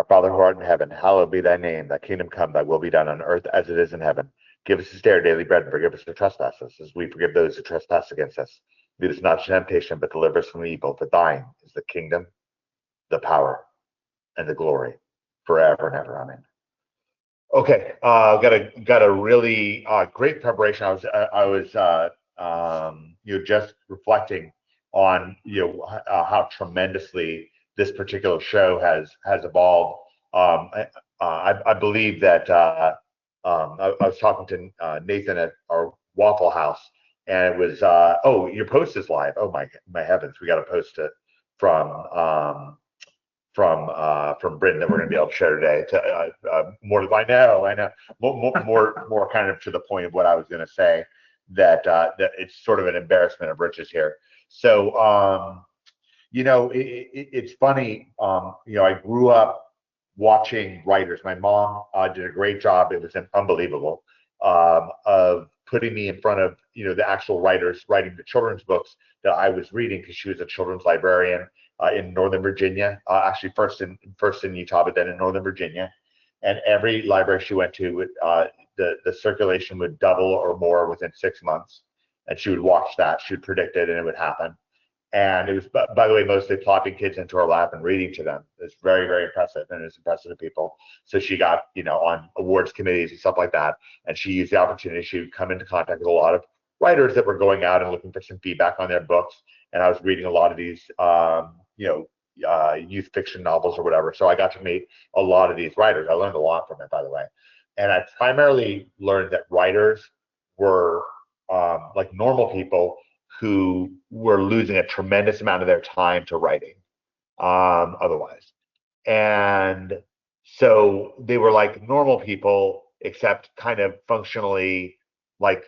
Father who art in heaven, hallowed be thy name. Thy kingdom come, thy will be done on earth as it is in heaven. Give us this day our daily bread, and forgive us our trespasses, as we forgive those who trespass against us. Lead us not into temptation, but deliver us from evil. For thine is the kingdom, the power, and the glory, forever and ever. Amen. Okay, got a really great preparation. I was just reflecting on how tremendously this particular show has evolved. I believe that I was talking to Nathan at our Waffle House, and it was oh, your post is live. Oh my heavens, we got a post from Britain that we're going to be able to share today. More, I know, more kind of to the point of what I was going to say, that it's sort of an embarrassment of riches here. So it's funny. I grew up watching writers. My mom did a great job. It was unbelievable of putting me in front of the actual writers writing the children's books that I was reading, because she was a children's librarian in Northern Virginia, actually first in Utah, but then in Northern Virginia. And every library she went to, the circulation would double or more within 6 months. And she would watch that. She would predict it, and it would happen. And it was, by the way, mostly plopping kids into her lap and reading to them. It's very, very impressive, and it's impressive to people. So she got, on awards committees and stuff like that. And she used the opportunity. She would come into contact with a lot of writers that were going out and looking for some feedback on their books. And I was reading a lot of these, youth fiction novels or whatever. So I got to meet a lot of these writers. I learned a lot from it, by the way. And I primarily learned that writers were like normal people who were losing a tremendous amount of their time to writing otherwise. And so they were like normal people, except kind of functionally like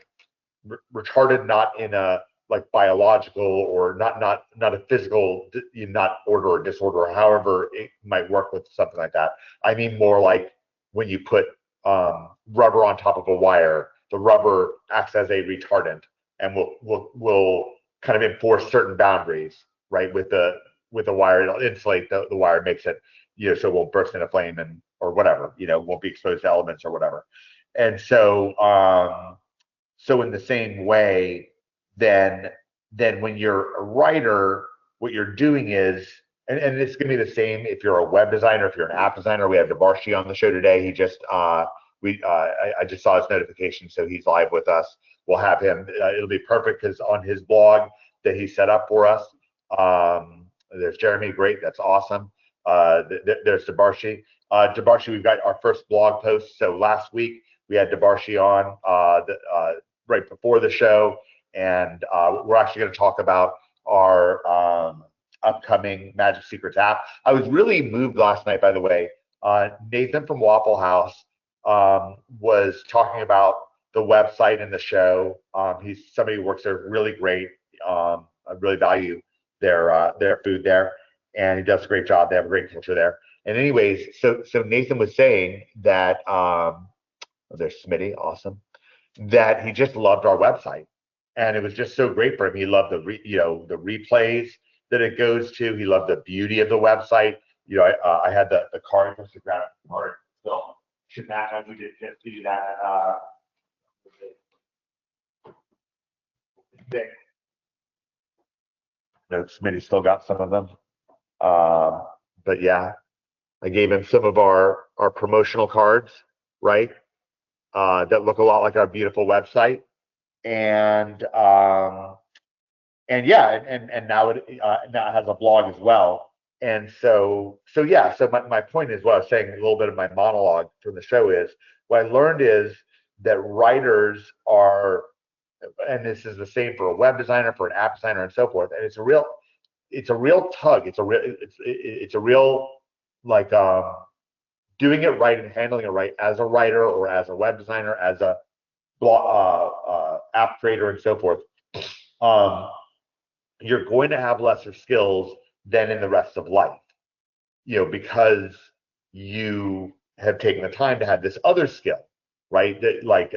retarded, not in a like biological or not a physical, not order or disorder, or however it might work with something like that. I mean more like when you put rubber on top of a wire, the rubber acts as a retardant and will kind of enforce certain boundaries, right? With the wire, it'll insulate the wire, makes it, so it won't burst into flame or whatever, won't be exposed to elements or whatever. And so so in the same way, then when you're a writer, what you're doing is, and it's going to be the same if you're a web designer, if you're an app designer. We have Debarshi on the show today. He just I just saw his notification, so he's live with us. We'll have him. It'll be perfect because on his blog that he set up for us, there's Jeremy. Great, that's awesome. There's Debarshi. Debarshi, we've got our first blog post. So last week we had Debarshi on right before the show, and we're actually going to talk about our upcoming Magic Secrets app. I was really moved last night, by the way. Nathan from Waffle House was talking about the website and the show. He's somebody who works there, really great. I really value their food there, and he does a great job. They have a great culture there. And anyways, so Nathan was saying that there's Smitty, awesome, that he just loved our website, and it was just so great for him. He loved the replays that it goes to. He loved the beauty of the website. I had the card, just to grab the card. So should match as we did just do that. Smitty still got some of them, but yeah, I gave him some of our promotional cards, right? That look a lot like our beautiful website, and yeah, and now it has a blog as well. And so yeah, so my point is, what I was saying, a little bit of my monologue from the show is, what I learned is that writers are, and this is the same for a web designer, for an app designer, and so forth. And it's a real tug. It's a real like doing it right and handling it right as a writer or as a web designer, as a blog, app creator, and so forth. You're going to have lesser skills than in the rest of life, because you have taken the time to have this other skill, right? That, like,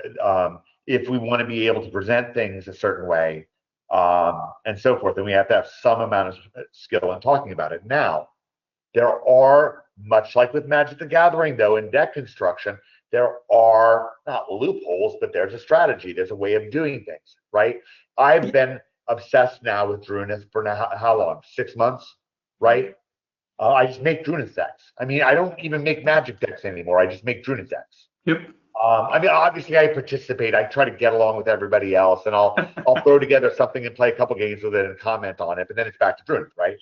if we want to be able to present things a certain way, and so forth, then we have to have some amount of skill in talking about it. Now, there are much like with Magic the Gathering, though, in deck construction, there are not loopholes, but there's a strategy. There's a way of doing things, right? I've been obsessed now with Druidness for now, how long? 6 months, right? I just make Druidness decks. I mean, I don't even make Magic decks anymore. I just make Druidness decks. Yep. I mean, obviously, I participate. I try to get along with everybody else, and I'll throw together something and play a couple games with it and comment on it, but then it's back to Druidness, right?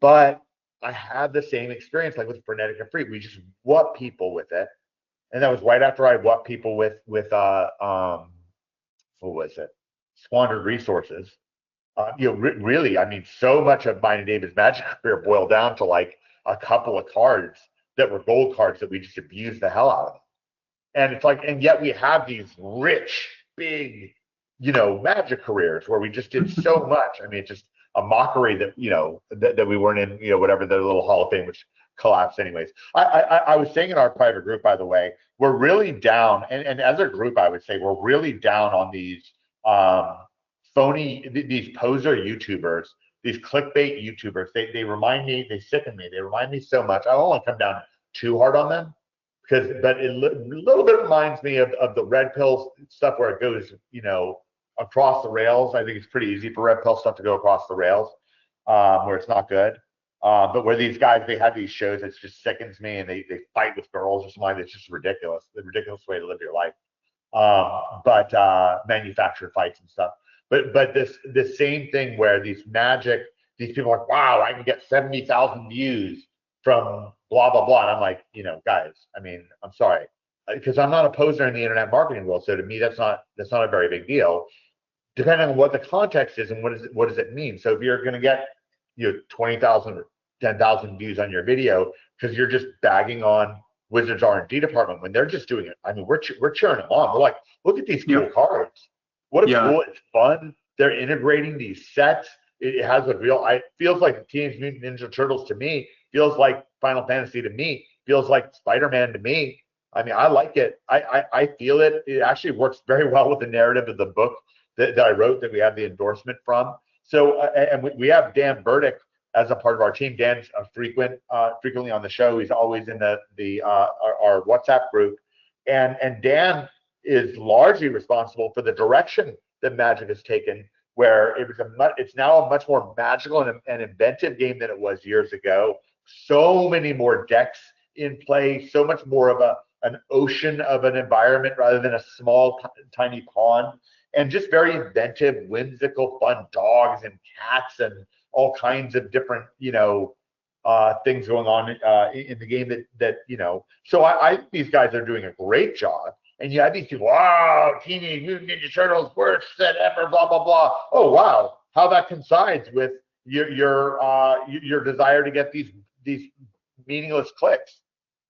But I had the same experience like with Frenetic and Free. We just whoop people with it, and that was right after I whooped people with what was it? Squandered Resources. Really, I mean, so much of mine and David's Magic career boiled down to like a couple of cards that were gold cards that we just abused the hell out of. And it's like, and yet we have these rich, big, Magic careers where we just did so much. I mean, it's just a mockery that that we weren't in whatever the little Hall of Fame, which collapsed anyways. I was saying in our private group, by the way, we're really down, and as a group, I would say we're really down on these phony, these poser YouTubers, these clickbait YouTubers. They remind me, they sicken me. They remind me so much. I don't want to come down too hard on them but it a little bit reminds me of the red pill stuff where it goes, across the rails. I think it's pretty easy for red pill stuff to go across the rails, where it's not good. But where these guys, they have these shows, it just sickens me, and they fight with girls or something. It's just ridiculous. The ridiculous way to live your life. But manufactured fights and stuff. But this same thing where these people are like, wow, I can get 70,000 views from blah blah blah, and I'm like, guys, I mean, I'm sorry, because I'm not a poser in the internet marketing world, so to me that's not a very big deal, depending on what the context is and what does it mean. So if you're going to get 20,000 or 10,000 views on your video because you're just bagging on Wizards R&D department when they're just doing it, I mean, we're cheering them on. We're like, look at these cool cards. What a cool, it's fun. They're integrating these sets. It has a real, it feels like Teenage Mutant Ninja Turtles to me, feels like Final Fantasy to me, feels like Spider-Man to me. I mean, I like it. I feel it. It actually works very well with the narrative of the book that I wrote, that we have the endorsement from. So, and we have Dan Burdick as a part of our team. Dan's a frequently on the show. He's always in our WhatsApp group, and Dan is largely responsible for the direction that Magic has taken, where it's now a much more magical and inventive game than it was years ago. So many more decks in play, so much more of an ocean of an environment rather than a small, tiny pond, and just very inventive, whimsical, fun dogs and cats and all kinds of different, things going on in the game that. So I think these guys are doing a great job. And you have these people, wow, Teenage Mutant Ninja Turtles, worst set ever, blah blah blah. Oh wow, how that coincides with your desire to get these meaningless clicks.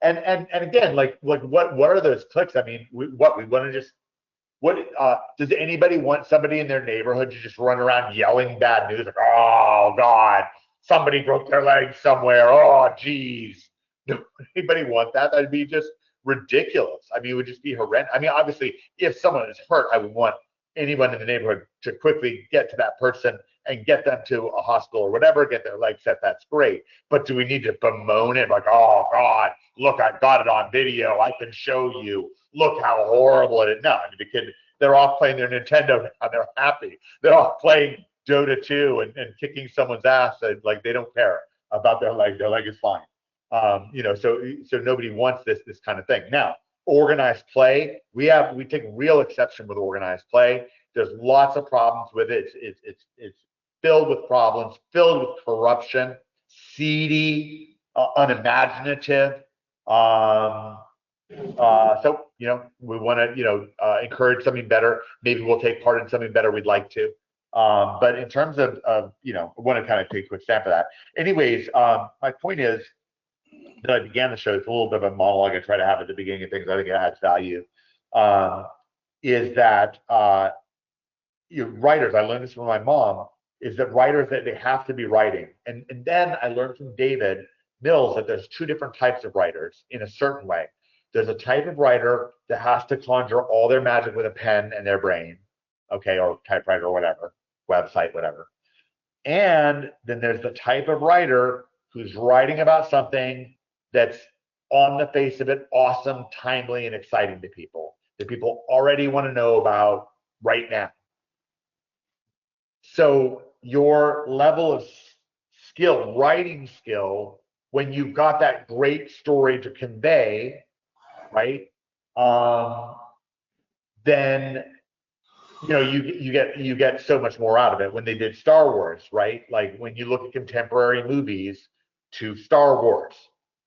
And again, like what are those clicks? I mean, we want to just does anybody want somebody in their neighborhood to just run around yelling bad news like, oh God, somebody broke their leg somewhere, oh geez? Does anybody want that? That'd be just ridiculous. I mean, it would just be horrendous. I mean, obviously, if someone is hurt, I would want anyone in the neighborhood to quickly get to that person and get them to a hospital or whatever, get their leg set. That's great. But do we need to bemoan it like, oh God, look, I've got it on video, I can show you, look how horrible it is? No, I mean, the kid, they're off playing their Nintendo now, they're happy. They're off playing Dota 2 and kicking someone's ass, and like they don't care about their leg. Their leg is fine. So nobody wants this kind of thing. Now, organized play, we take real exception with organized play. There's lots of problems with it. It's filled with problems, filled with corruption, seedy, unimaginative. So we want to encourage something better. Maybe we'll take part in something better. We'd like to. But in terms of I want to kind of take a quick stamp of that. Anyways, my point is that I began the show. It's a little bit of a monologue I try to have at the beginning of things. I think it adds value. Is that writers? I learned this from my mom. Is that writers that they have to be writing, and then I learned from David Mills that there's two different types of writers in a certain way. There's a type of writer that has to conjure all their magic with a pen and their brain, okay, or typewriter or whatever, website, whatever. And then there's the type of writer who's writing about something that's on the face of it awesome, timely, and exciting to people that people already want to know about right now. So your level of skill, writing skill, when you've got that great story to convey, right? Um, then you get so much more out of it. When they did Star Wars, right? Like when you look at contemporary movies to Star Wars,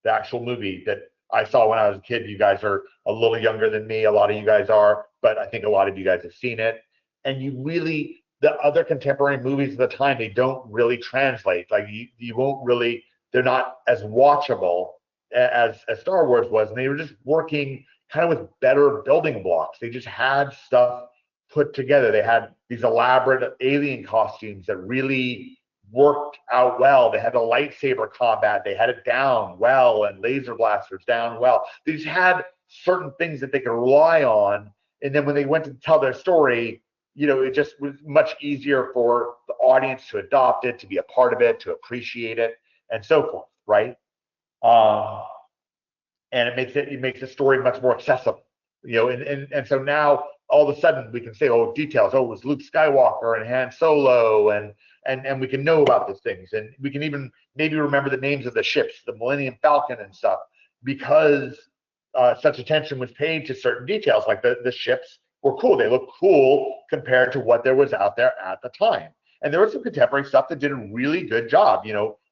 the actual movie that I saw when I was a kid. You guys are a little younger than me. A lot of you guys are, but I think a lot of you guys have seen it. And you really, the other contemporary movies of the time, they don't really translate. Like you won't really, they're not as watchable as Star Wars was. And they were just working kind of with better building blocks. They just had stuff put together. They had these elaborate alien costumes that really worked out well. They had the lightsaber combat, they had it down well, and laser blasters down well. They just had certain things that they could rely on. And then when they went to tell their story, it just was much easier for the audience to adopt it, to be a part of it, to appreciate it, and so forth, right? Um, and it makes the story much more accessible, and so now all of a sudden we can say, oh, details, oh, it was Luke Skywalker and Han Solo, and we can know about these things, and we can even maybe remember the names of the ships, the Millennium Falcon and stuff, because such attention was paid to certain details, like the ships were cool, they looked cool compared to what there was out there at the time. And there was some contemporary stuff that did a really good job,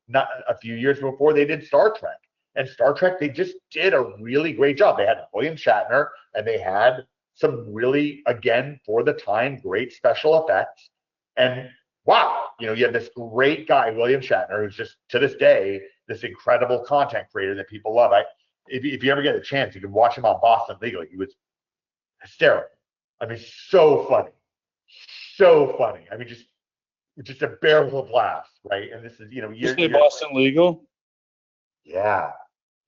not a few years before they did Star Trek. And Star Trek, they just did a really great job. They had William Shatner, and they had some really, again, for the time, great special effects. And wow, you have this great guy, William Shatner, who's just to this day this incredible content creator that people love. If you ever get a chance, you can watch him on Boston Legal. He was hysterical. I mean, so funny, so funny. I mean, just a barrel of laughs, right? And this is, you Boston Legal. Yeah.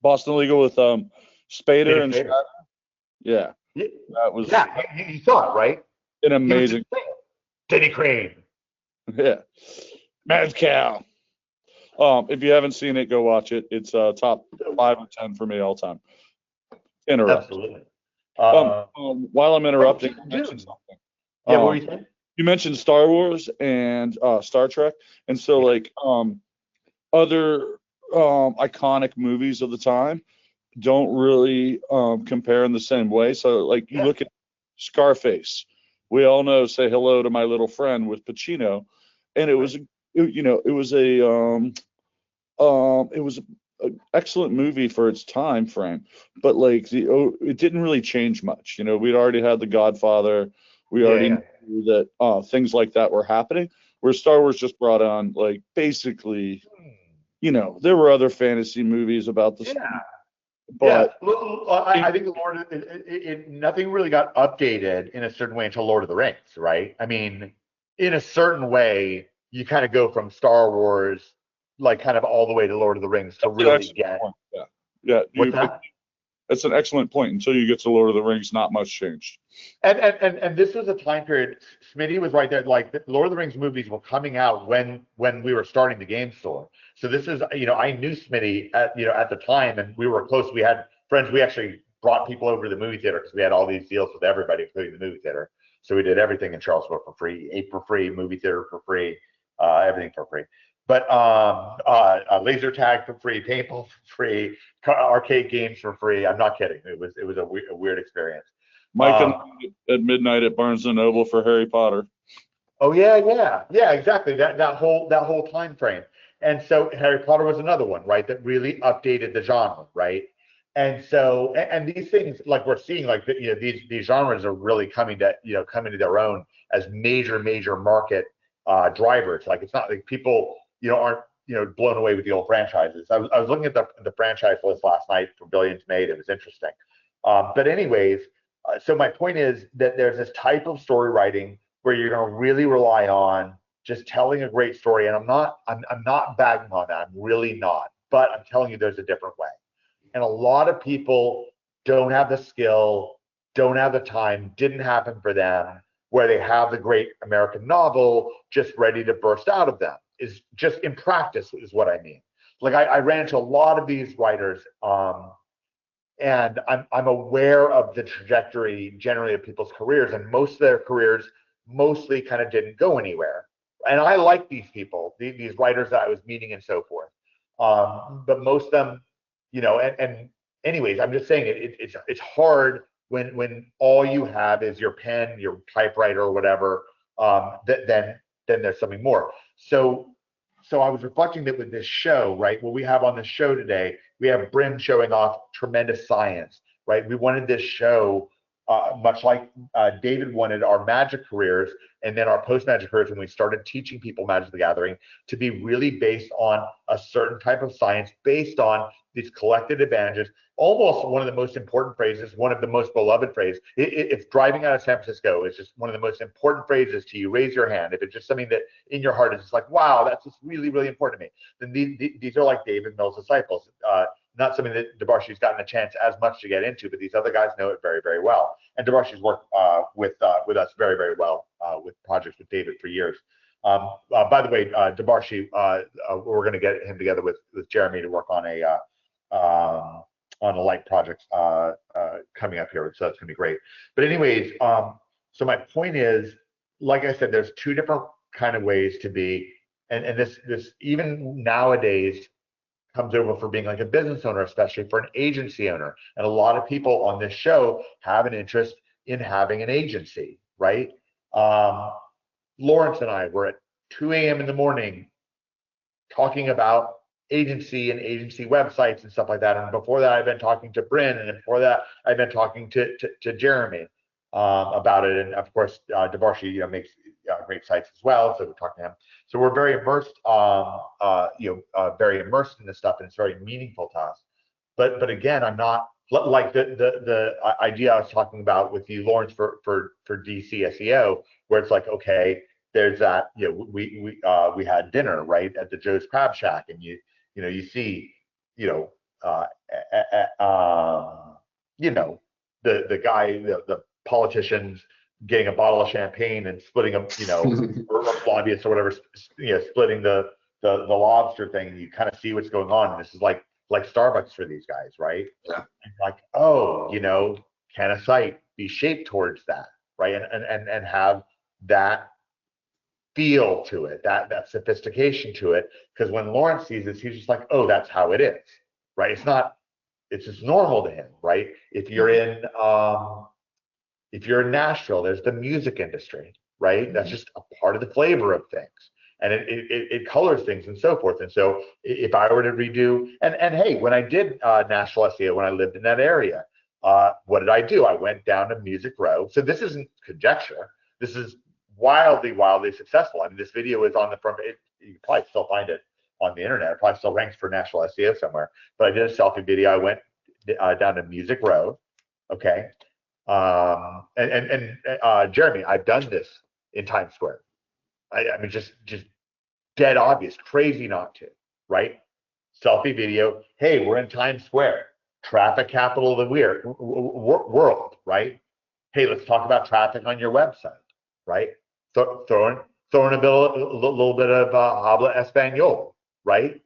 Boston Legal with Spader and Spader. Yeah. That was. Yeah, you saw it, right? An amazing. Denny Crane. Yeah. Mad Cow. If you haven't seen it, go watch it. It's top 5 or 10 for me all time. Absolutely. While I'm interrupting, mention something. Yeah, what were you saying? You mentioned Star Wars and Star Trek, and so other iconic movies of the time don't really compare in the same way. So you look at Scarface. We all know "Say Hello to My Little Friend" with Pacino, and it was an excellent movie for its time frame, but it didn't really change much. We'd already had The Godfather. We already knew that things like that were happening. Where Star Wars just brought on basically, there were other fantasy movies about this. Yeah. But I think nothing really got updated in a certain way until Lord of the Rings, right? I mean, in a certain way, you kind of go from Star Wars, kind of all the way to Lord of the Rings to really get. Yeah. What's that? That's an excellent point. Until you get to Lord of the Rings, not much changed. And this was a time period. Smitty was right there. The Lord of the Rings movies were coming out when we were starting the game store. So this is, I knew Smitty at the time, and we were close. We had friends. We actually brought people over to the movie theater because we had all these deals with everybody, including the movie theater. So we did everything in Charleston for free, ate for free, movie theater for free, everything for free. But laser tag for free, paintball for free, arcade games for free. I'm not kidding. It was a weird experience. Mike at midnight at Barnes and Noble for Harry Potter. Oh yeah, exactly. That whole time frame. And so Harry Potter was another one, right? That really updated the genre, right? And so and these things, we're seeing, these genres are really coming to their own as major market drivers. It's not like people aren't blown away with the old franchises. I was looking at the franchise list last night for Billions Made. It was interesting. But anyways, so my point is that there's this type of story writing where you're going to really rely on just telling a great story. And I'm not bagging on that. I'm really not. But I'm telling you, there's a different way. And a lot of people don't have the skill, don't have the time, didn't happen for them, where they have the great American novel just ready to burst out of them. Is just in practice is what I mean. like I ran into a lot of these writers, and I'm aware of the trajectory generally of people's careers, and most of their careers mostly kind of didn't go anywhere. And I like these people, these writers that I was meeting and so forth. But most of them, and anyways, I'm just saying it's hard when all you have is your pen, your typewriter, or whatever. Then there's something more. So I was reflecting that with this show, right? What we have on the show today, we have Bryn showing off tremendous science, right? We wanted this show, much like David wanted our Magic careers and then our post-Magic careers when we started teaching people Magic the Gathering, to be really based on a certain type of science, based on these collected advantages. Almost one of the most important phrases, one of the most beloved phrases. If driving out of San Francisco is just one of the most important phrases to you, raise your hand. If it's just something that in your heart is just like, wow, that's just really, really important to me, then these are like David Mills' disciples. Not something that Debarshi's gotten a chance as much to get into, but these other guys know it very, very well. And Debarshi's worked with us very, very well with projects with David for years. By the way, Debarshi, we're going to get him together with Jeremy to work on a light project coming up here, so that's going to be great. But anyways, so my point is, like I said, there's two different kind of ways to be, and this even nowadays comes over for being like a business owner, especially for an agency owner. And a lot of people on this show have an interest in having an agency, right? Lawrence and I were at 2 a.m. in the morning talking about agency and agency websites and stuff like that. And before that, I've been talking to Bryn, and before that, I've been talking to Jeremy about it. And of course, Debarshi, makes great sites as well. So we talk to him. So we're very immersed, very immersed in this stuff, and it's very meaningful to us. But again, I'm not like the idea I was talking about with you, Lawrence, for DC SEO, where it's like, okay, there's that, we had dinner right at the Joe's Crab Shack, and you see, the guy, the politicians getting a bottle of champagne and splitting them, or lobbyists or whatever, splitting the lobster thing. You kind of see what's going on, and this is like Starbucks for these guys, right? Yeah. And like, oh, can a site be shaped towards that, right? And have that feel to it, that sophistication to it. Because when Lawrence sees this, he's just like, oh, that's how it is, right? It's just normal to him, right? If you're in Nashville, there's the music industry, right? That's just a part of the flavor of things, and it colors things and so forth. And so if I were to redo, and hey, when I did Nashville SEO, when I lived in that area, what did I do? I went down to Music Row. So this isn't conjecture. This is wildly successful. I mean, this video is on the front. You can probably still find it on the internet. It probably still ranks for Nashville SEO somewhere. But I did a selfie video. I went down to Music Row. Okay. Jeremy, I've done this in Times Square. I mean, just dead obvious, crazy not to, right? Selfie video. Hey, we're in Times Square, traffic capital of the world, right? Hey, let's talk about traffic on your website, right? Throwing a little bit of habla español, right?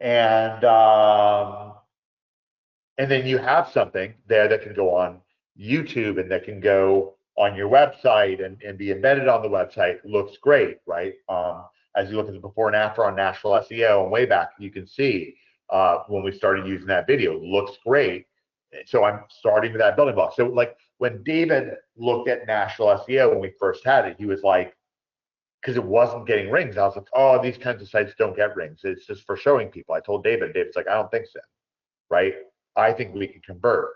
And then you have something there that can go on YouTube and that can go on your website and be embedded on the website. Looks great, right? As you look at the before and after on Nashville SEO and way back, you can see when we started using that video, looks great. So I'm starting with that building block. So like when David looked at Nashville SEO when we first had it, he was like, because it wasn't getting rings. I was like, oh, these kinds of sites don't get rings. It's just for showing people. I told David. David's like, I don't think so, right? I think we can convert.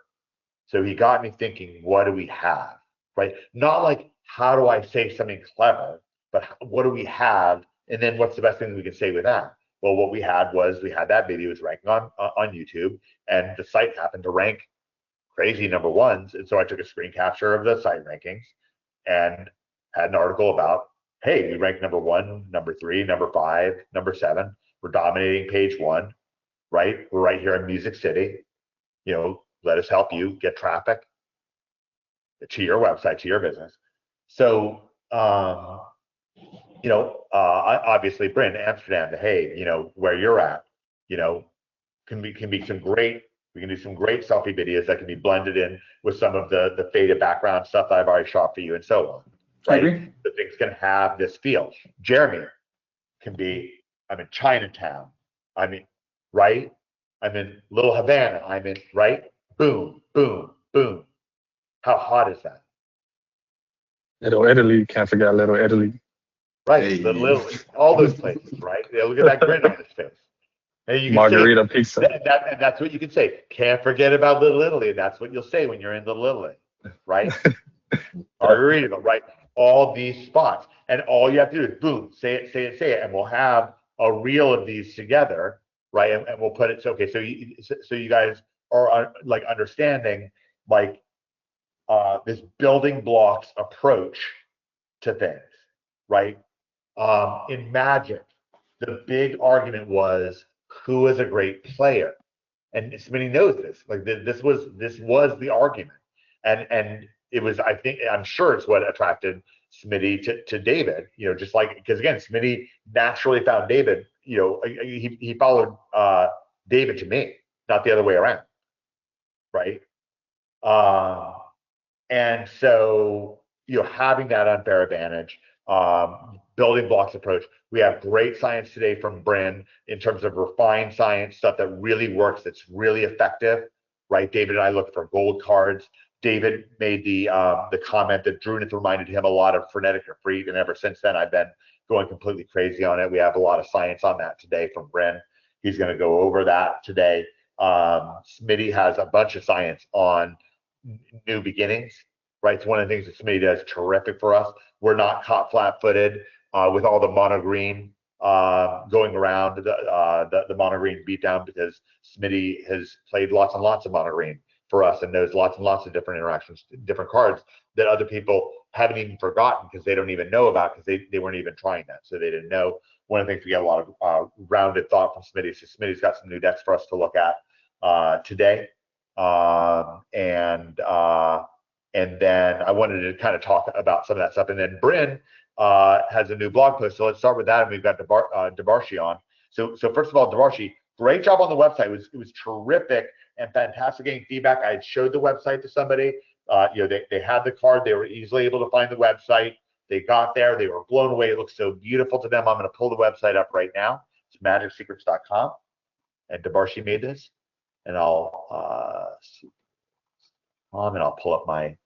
So he got me thinking, what do we have, right? Not like, how do I say something clever, but what do we have? And then what's the best thing we can say with that? Well, what we had that video was ranking on YouTube, and the site happened to rank crazy number ones. And so I took a screen capture of the site rankings and had an article about, hey, we rank number 1, number 3, number 5, number 7. We're dominating page 1, right? We're right here in Music City. Let us help you get traffic to your website, to your business. So obviously Bryn, Amsterdam, The Hague, where you're at, can be some great. We can do some great selfie videos that can be blended in with some of the faded background stuff that I've already shot for you and so on. I Right? agree. The things can have this feel. Jeremy can be, I'm in Chinatown. I'm in, right? I'm in Little Havana. I'm in, right? Boom, boom, boom. How hot is that? Little Italy, can't forget Little Italy. Right, Hey. Little Italy, all those places, right? Yeah, look at that grin on his face. And you can Margarita say, pizza. and that's what you can say. Can't forget about Little Italy. And that's what you'll say when you're in Little Italy, right? Margarita, right? All these spots. And all you have to do is boom, say it, say it, say it. And we'll have a reel of these together, right? And we'll put it, okay, so you guys are like understanding like this building blocks approach to things, right? In Magic, the big argument was who is a great player, and Smitty knows this. Like this was the argument, and it was. I'm sure it's what attracted Smitty to David. Just like because again, Smitty naturally found David. He followed David to me, not the other way around, right? And so having that unfair advantage. Building blocks approach. We have great science today from Bryn in terms of refined science, stuff that really works, that's really effective, right? David and I look for gold cards. David made the comment that Drunith reminded him a lot of Frenetic Efreet, and ever since then I've been going completely crazy on it. We have a lot of science on that today from Bryn. He's going to go over that today. Smitty has a bunch of science on new beginnings, right? It's one of the things that Smitty does terrific for us. We're not caught flat-footed with all the mono green going around the mono green beatdown, because Smitty has played lots and lots of mono green for us and knows lots and lots of different interactions, different cards that other people haven't even forgotten because they don't even know about, because they weren't even trying that, so they didn't know. One of the things we get a lot of rounded thought from Smitty. So Smitty's got some new decks for us to look at today, and then I wanted to kind of talk about some of that stuff. And then Bryn has a new blog post. So let's start with that. And we've got Debarshi on. So first of all, Debarshi, great job on the website. It was terrific and fantastic getting feedback. I had showed the website to somebody. They had the card. They were easily able to find the website. They got there. They were blown away. It looks so beautiful to them. I'm going to pull the website up right now. It's magicsecrets.com. And Debarshi made this. And I'll pull up my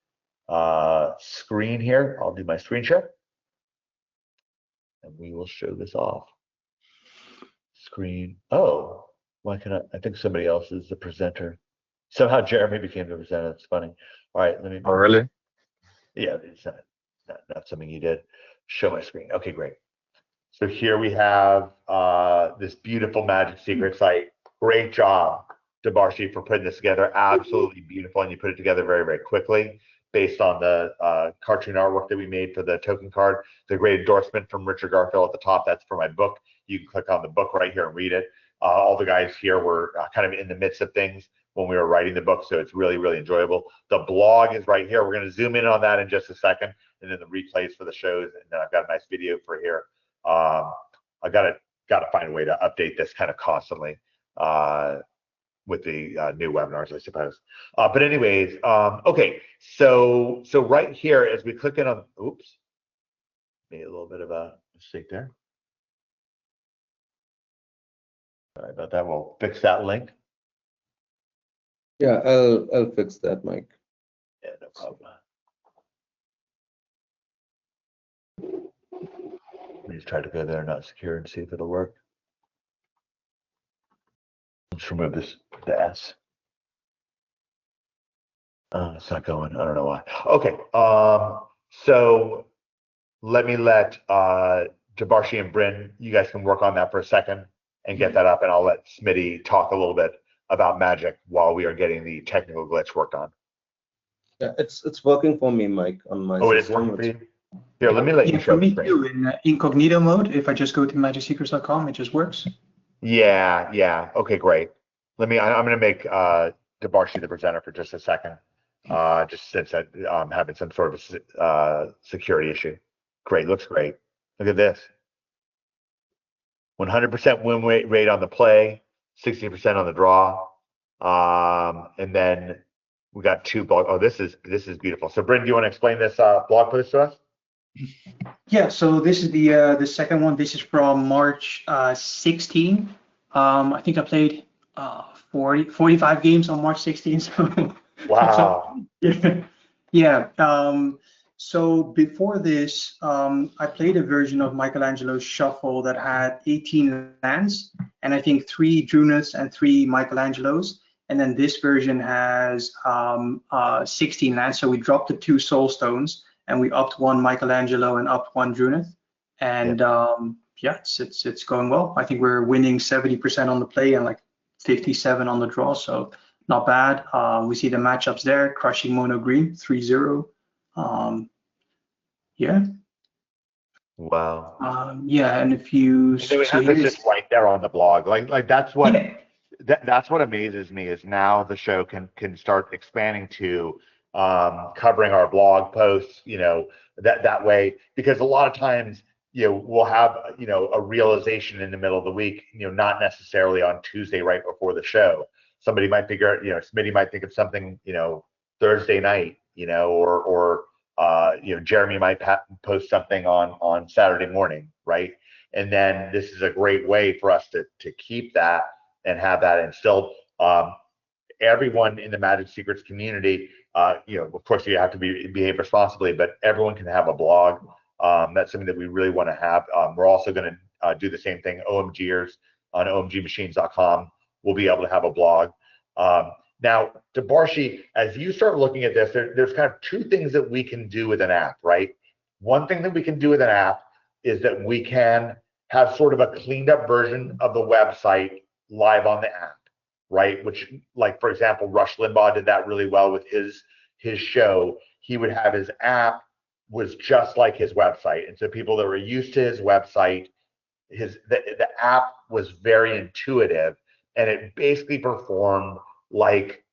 screen here. I'll do my screen share, and we will show this off. Screen. Oh, why can I think somebody else is the presenter. Somehow Jeremy became the presenter. That's funny. All right, let me. Oh, really? Yeah, it's not something you did. Show my screen. Okay, great. So here we have this beautiful Magic Secret site. Great job, Debarshi, for putting this together. Absolutely beautiful, and you put it together very, very quickly based on the cartoon artwork that we made for the token card. The great endorsement from Richard Garfield at the top. That's for my book. You can click on the book right here and read it. All the guys here were kind of in the midst of things when we were writing the book, so it's really, really enjoyable. The blog is right here. We're going to zoom in on that in just a second, and then the replays for the shows, and then I've got a nice video for here. I got to find a way to update this kind of constantly with the new webinars, I suppose. But anyways, okay. So right here, as we click in on, oops, made a little bit of a mistake there. Sorry about that. We'll fix that link. Yeah, I'll fix that, Mike. Yeah, no problem. Let me just try to go there, not secure, and see if it'll work. Let's remove this, the S. It's not going. I don't know why. Okay. So let Debarshi and Bryn, you guys can work on that for a second and get that up, and I'll let Smitty talk a little bit about Magic while we are getting the technical glitch worked on. Yeah, it's working for me, Mike, on my Oh, it is system. working for you? Here, let me let you show for me the screen. too, in incognito mode. If I just go to magicsecrets.com, it just works. Yeah. Okay, great. I'm going to make Debarshi the presenter for just a second, just since I'm having some sort of security issue. Great, looks great. Look at this. 100% win rate on the play, 60% on the draw. And then we got 2 blog. Oh, this is beautiful. So Bryn, do you want to explain this blog post to us? Yeah, so this is the second one. This is from March 16. I think I played 45 games on March 16. So Wow. yeah. So before this, I played a version of Michelangelo's Shuffle that had 18 lands, and I think 3 Drunaths and 3 Michelangelos. And then this version has 16 lands. So we dropped the 2 Soul Stones, and we upped 1 Michelangelo and upped 1 Drunath. And yeah, it's going well. I think we're winning 70% on the play and like 57 on the draw. So not bad. We see the matchups there: crushing mono green 3-0. Yeah. Wow. Yeah, and if you So we have this just right there on the blog. Like that's what that's what amazes me is now the show can start expanding to covering our blog posts, that way, because a lot of times, we'll have, a realization in the middle of the week, not necessarily on Tuesday right before the show. Somebody might figure, Smitty might think of something, Thursday night, or Jeremy might post something on Saturday morning, right? And then this is a great way for us to keep that and have that, and still everyone in the Magic Secrets community, of course you have to behave responsibly, but everyone can have a blog. That's something that we really want to have. We're also going to do the same thing. OMGers on omgmachines.com will be able to have a blog. Now, Debarshi, as you start looking at this, there's kind of 2 things that we can do with an app, right? One thing that we can do with an app is that we can have sort of a cleaned up version of the website live on the app, right? Which, like, for example, Rush Limbaugh did that really well with his show. He would have his app was just like his website. And so people that were used to his website, the app was very intuitive, and it basically performed like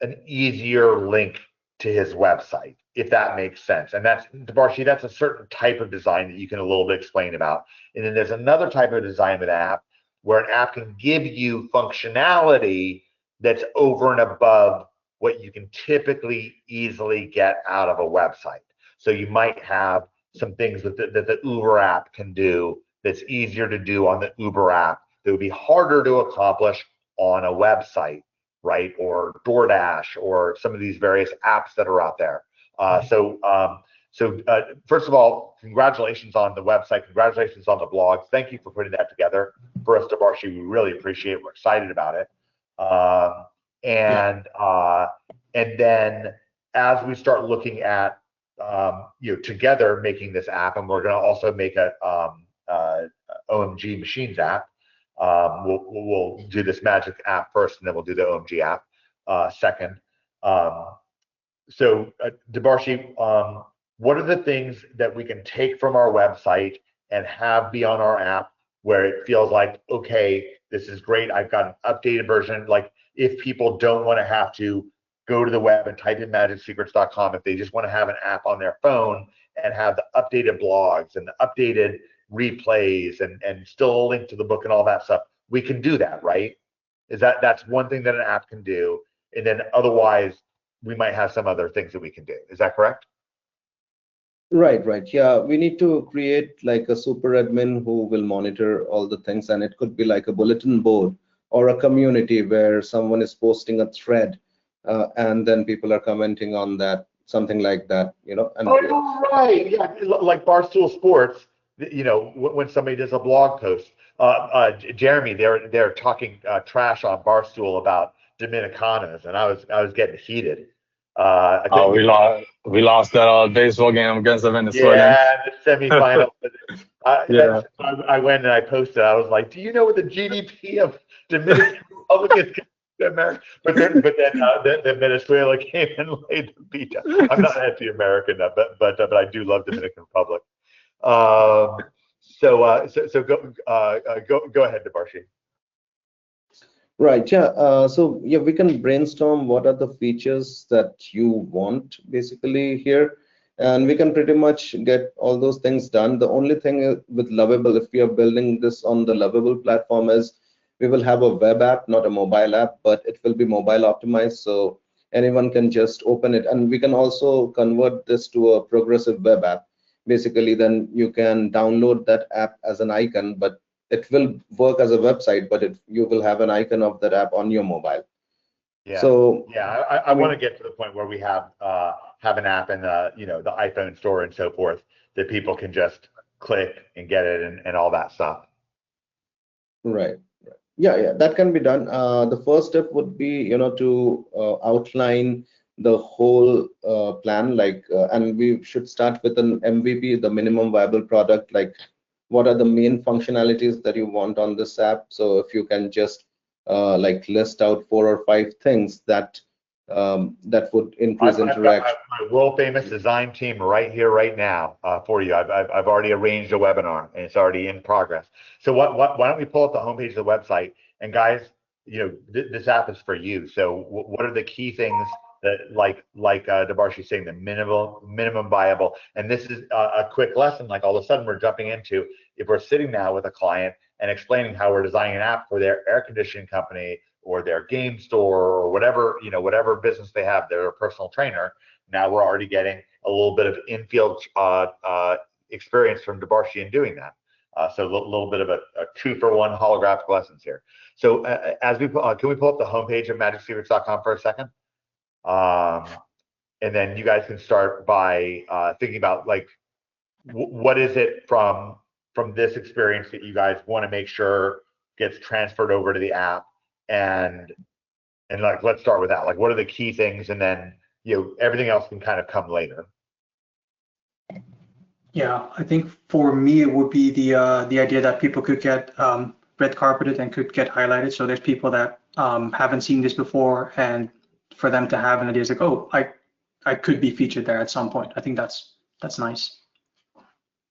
an easier link to his website, if that makes sense. And that's, Debarshi, that's a certain type of design that you can a little bit explain about. And then there's another type of design with an app where an app can give you functionality that's over and above what you can typically easily get out of a website. So you might have some things that the Uber app can do that's easier to do on the Uber app that would be harder to accomplish on a website, right? Or DoorDash, or some of these various apps that are out there. So first of all, congratulations on the website. Congratulations on the blog. Thank you for putting that together for us, Debarshi. We really appreciate it. We're excited about it. And then as we start looking at, together making this app, and we're going to also make a OMG Machines app. We'll do this Magic app first, and then we'll do the OMG app second. So Debarshi, what are the things that we can take from our website and have be on our app where it feels like, okay, this is great, I've got an updated version? Like, if people don't want to have to go to the web and type in magicsecrets.com, if they just want to have an app on their phone and have the updated blogs and the updated replays and still a link to the book and all that stuff, we can do that, right? That's one thing that an app can do. And then otherwise, we might have some other things that we can do. Is that correct? Right. Yeah, we need to create like a super admin who will monitor all the things, and it could be like a bulletin board or a community where someone is posting a thread, and then people are commenting on that, something like that, And oh, right. Yeah, like Barstool Sports, when somebody does a blog post, Jeremy, they're talking trash on Barstool about Dominicanas, and I was getting heated. We lost that baseball game against the Venezuelans. Yeah, the semifinal. Yeah. I went and I posted. I was like, "Do you know what the GDP of Dominican Republic is to America?" But then the Venezuela came and laid the beat down. I'm not anti-American, but I do love Dominican Republic. So go ahead, Debarshi. Right, yeah. So yeah, we can brainstorm what are the features that you want basically here. and we can pretty much get all those things done. The only thing with Lovable, if we are building this on the Lovable platform, is we will have a web app, not a mobile app, but it will be mobile optimized, so anyone can just open it. And we can also convert this to a progressive web app. Basically, then you can download that app as an icon, but it will work as a website, but you will have an icon of that app on your mobile. Yeah. So yeah, I want to get to the point where we have an app in the the iPhone store and so forth that people can just click and get it and all that stuff. right. Yeah, that can be done. The first step would be, to outline the whole plan, and we should start with an MVP, the minimum viable product, like what are the main functionalities that you want on this app. So if you can just list out 4 or 5 things that would increase interaction. I've got my world famous design team right here, right now for you. I've already arranged a webinar and it's already in progress. So why don't we pull up the homepage of the website, and guys, this app is for you. So what are the key things that like Debarshi's saying, the minimum viable, and this is a quick lesson. Like all of a sudden we're jumping into, if we're sitting now with a client and explaining how we're designing an app for their air conditioning company or their game store or whatever, whatever business they have, they're a personal trainer. Now we're already getting a little bit of infield experience from Debarshi in doing that. So a little bit of a 2-for-1 holographic lessons here. So as we can we pull up the homepage of magicsecrets.com for a second? And then you guys can start by thinking about like what is it from this experience that you guys want to make sure gets transferred over to the app, and like let's start with that. Like what are the key things, and then everything else can kind of come later. Yeah, I think for me it would be the idea that people could get red carpeted and could get highlighted. So there's people that haven't seen this before, and for them to have an idea, like, oh, I could be featured there at some point. I think that's nice.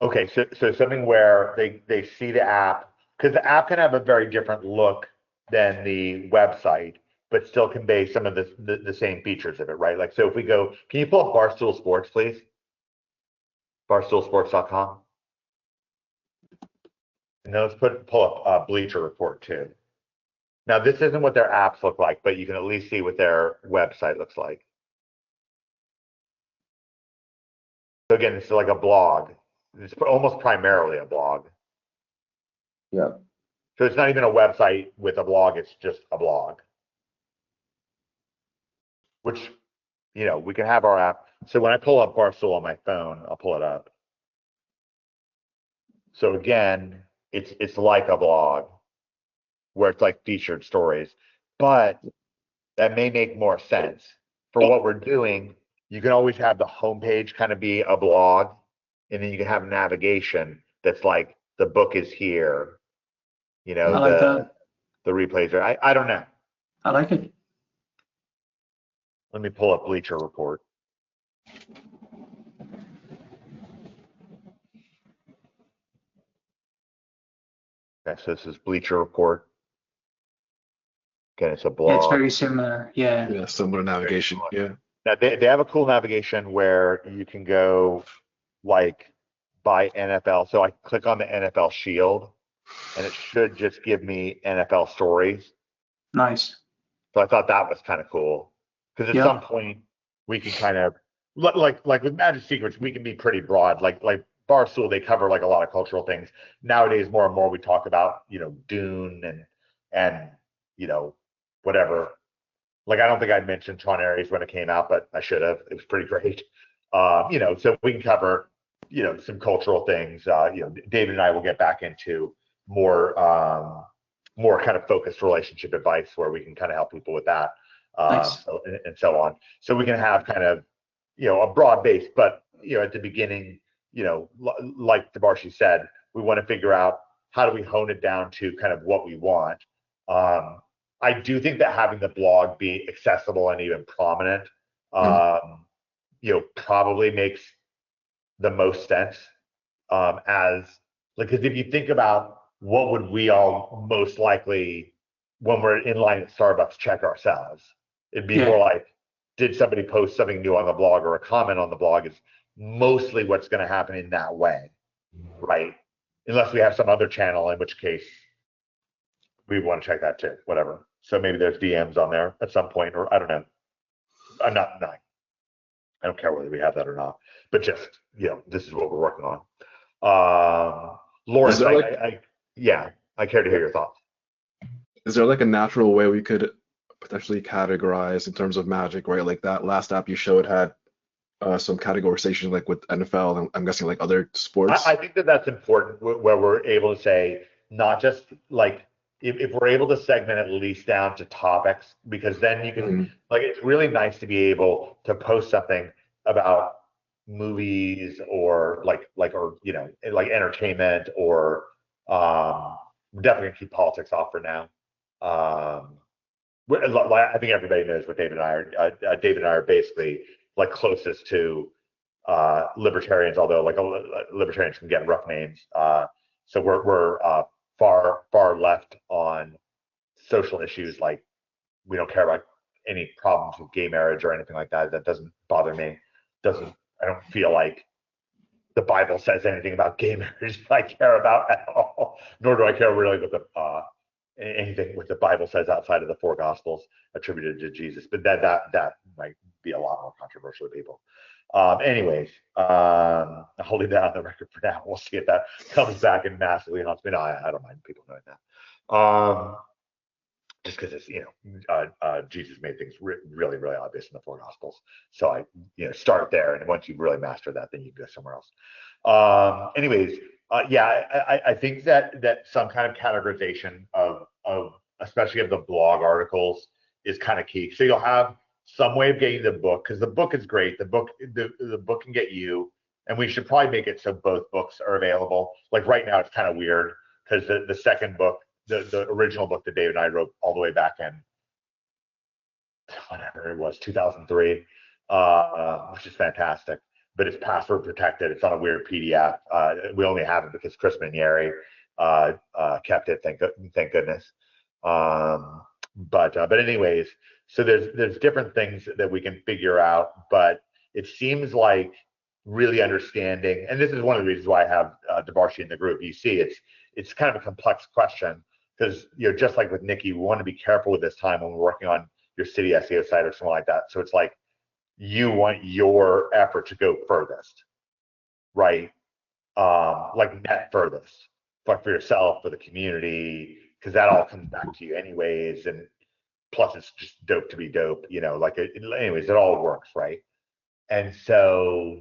Okay, so something where they see the app, because the app can have a very different look than the website, but still convey some of the same features of it, right? Like, so if we go, can you pull up Barstool Sports, please? Barstoolsports.com. And then let's pull up Bleacher Report too. Now, this isn't what their apps look like, but you can at least see what their website looks like. So again, it's like a blog. It's almost primarily a blog. Yeah. So it's not even a website with a blog, it's just a blog. Which, we can have our app. So when I pull up Barstool on my phone, I'll pull it up. So again, it's like a blog where it's like featured stories, but that may make more sense for what we're doing. You can always have the homepage kind of be a blog, and then you can have navigation that's like the book is here, I like that. The replays are. I don't know. I like it. Let me pull up Bleacher Report. Okay, so this is Bleacher Report. Again, it's a blog. Yeah, it's very similar. Yeah. Yeah, similar navigation. Yeah. Now they have a cool navigation where you can go like by NFL. So I click on the NFL Shield, and it should just give me NFL stories. Nice. So I thought that was kind of cool, because at some point we can kind of like with Magic Secrets, we can be pretty broad. Like Barstool, they cover like a lot of cultural things. Nowadays, more and more we talk about Dune and whatever. Like I don't think I'd mentioned Tron Ares when it came out, but I should have. It was pretty great. So we can cover some cultural things. David and I will get back into more kind of focused relationship advice where we can kind of help people with that, Nice. and so on. So we can have kind of a broad base, but at the beginning, like Debarshi said, we want to figure out how do we hone it down to kind of what we want. I do think that having the blog be accessible and even prominent, probably makes the most sense. Because if you think about what would we all most likely, when we're in line at Starbucks, check ourselves, it'd be more like, did somebody post something new on the blog, or a comment on the blog is mostly what's going to happen in that way, right? Unless we have some other channel, in which case we want to check that too, whatever. So maybe there's DMs on there at some point, or I don't know. I'm not denying. I don't care whether we have that or not, but just, this is what we're working on. Lawrence, I care to hear your thoughts. Is there like a natural way we could potentially categorize in terms of Magic, right? Like that last app you showed had some categorization like with NFL and I'm guessing like other sports. I think that's important where we're able to say, not just like, if we're able to segment at least down to topics, because then you can, like, it's really nice to be able to post something about movies or like entertainment, or we're definitely gonna keep politics off for now. I think everybody knows what David and I are. David and I are basically like closest to libertarians, although like libertarians can get rough names. So we're far left on social issues, like we don't care about any problems with gay marriage or anything like that. That doesn't bother me. I don't feel like the Bible says anything about gay marriage that I care about at all, nor do I care really what anything what the Bible says outside of the 4 Gospels attributed to Jesus. But that might be a lot more controversial to people. Anyways, I'll leave that on the record for now. We'll see if that comes back and massively haunts me. No, I don't mind people knowing that. Just because it's, Jesus made things really, really obvious in the 4 Gospels. So I, start there, and once you really master that, then you can go somewhere else. Anyways, I think that some kind of categorization of especially of the blog articles is kind of key. So you'll have some way of getting the book, because the book is great. The book can get you, and we should probably make it so both books are available. Like right now, it's kind of weird because the second book, the original book that David and I wrote all the way back in whatever it was, 2003, which is fantastic, but it's password protected. It's on a weird PDF. We only have it because Chris Manieri kept it. Thank goodness. But anyways, so there's different things that we can figure out, but it seems like really understanding, and this is one of the reasons why I have Devarshi in the group. You see, it's kind of a complex question, because just like with Nikki, we want to be careful with this time when we're working on your city SEO site or something like that. So it's like you want your effort to go furthest, right? Like net furthest, but for yourself, for the community, because that all comes back to you anyways. And plus, it's just dope to be dope, anyways, it all works, right? And so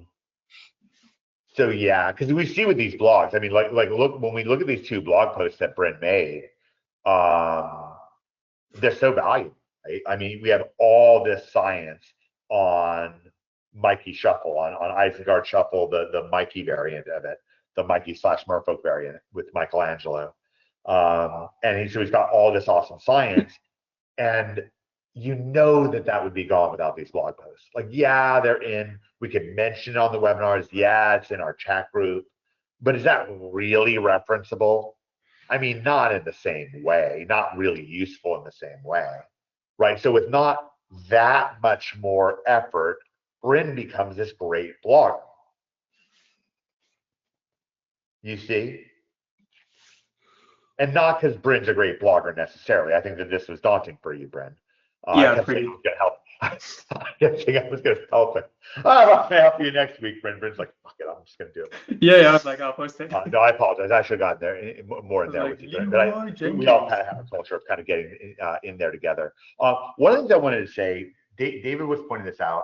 yeah, because we see with these blogs, I mean, look, when we look at these 2 blog posts that Brent made, they're so valuable, right? I mean, we have all this science on Mikey Shuffle, on Isengard Shuffle, the Mikey variant of it, the Mikey / Merfolk variant with Michelangelo. And so he's got all this awesome science, and that would be gone without these blog posts. Like, yeah, we can mention it on the webinars. Yeah, it's in our chat group, but is that really referenceable? I mean, not in the same way, not really useful in the same way, right? So with not that much more effort, Bryn becomes this great blogger. You see? And not because Bryn's a great blogger necessarily. I think that this was daunting for you, Bryn. Yeah, I kept saying I was going to help. I kept saying I was going to help him. I'm going to help you next week, Bryn. Bryn's like, fuck it, I'm just going to do it. Yeah, I was like, I'll post it. No, I apologize. I should have gotten there more in there with you, Bryn. But we all have a culture of kind of getting in there together. One of the things I wanted to say, David was pointing this out,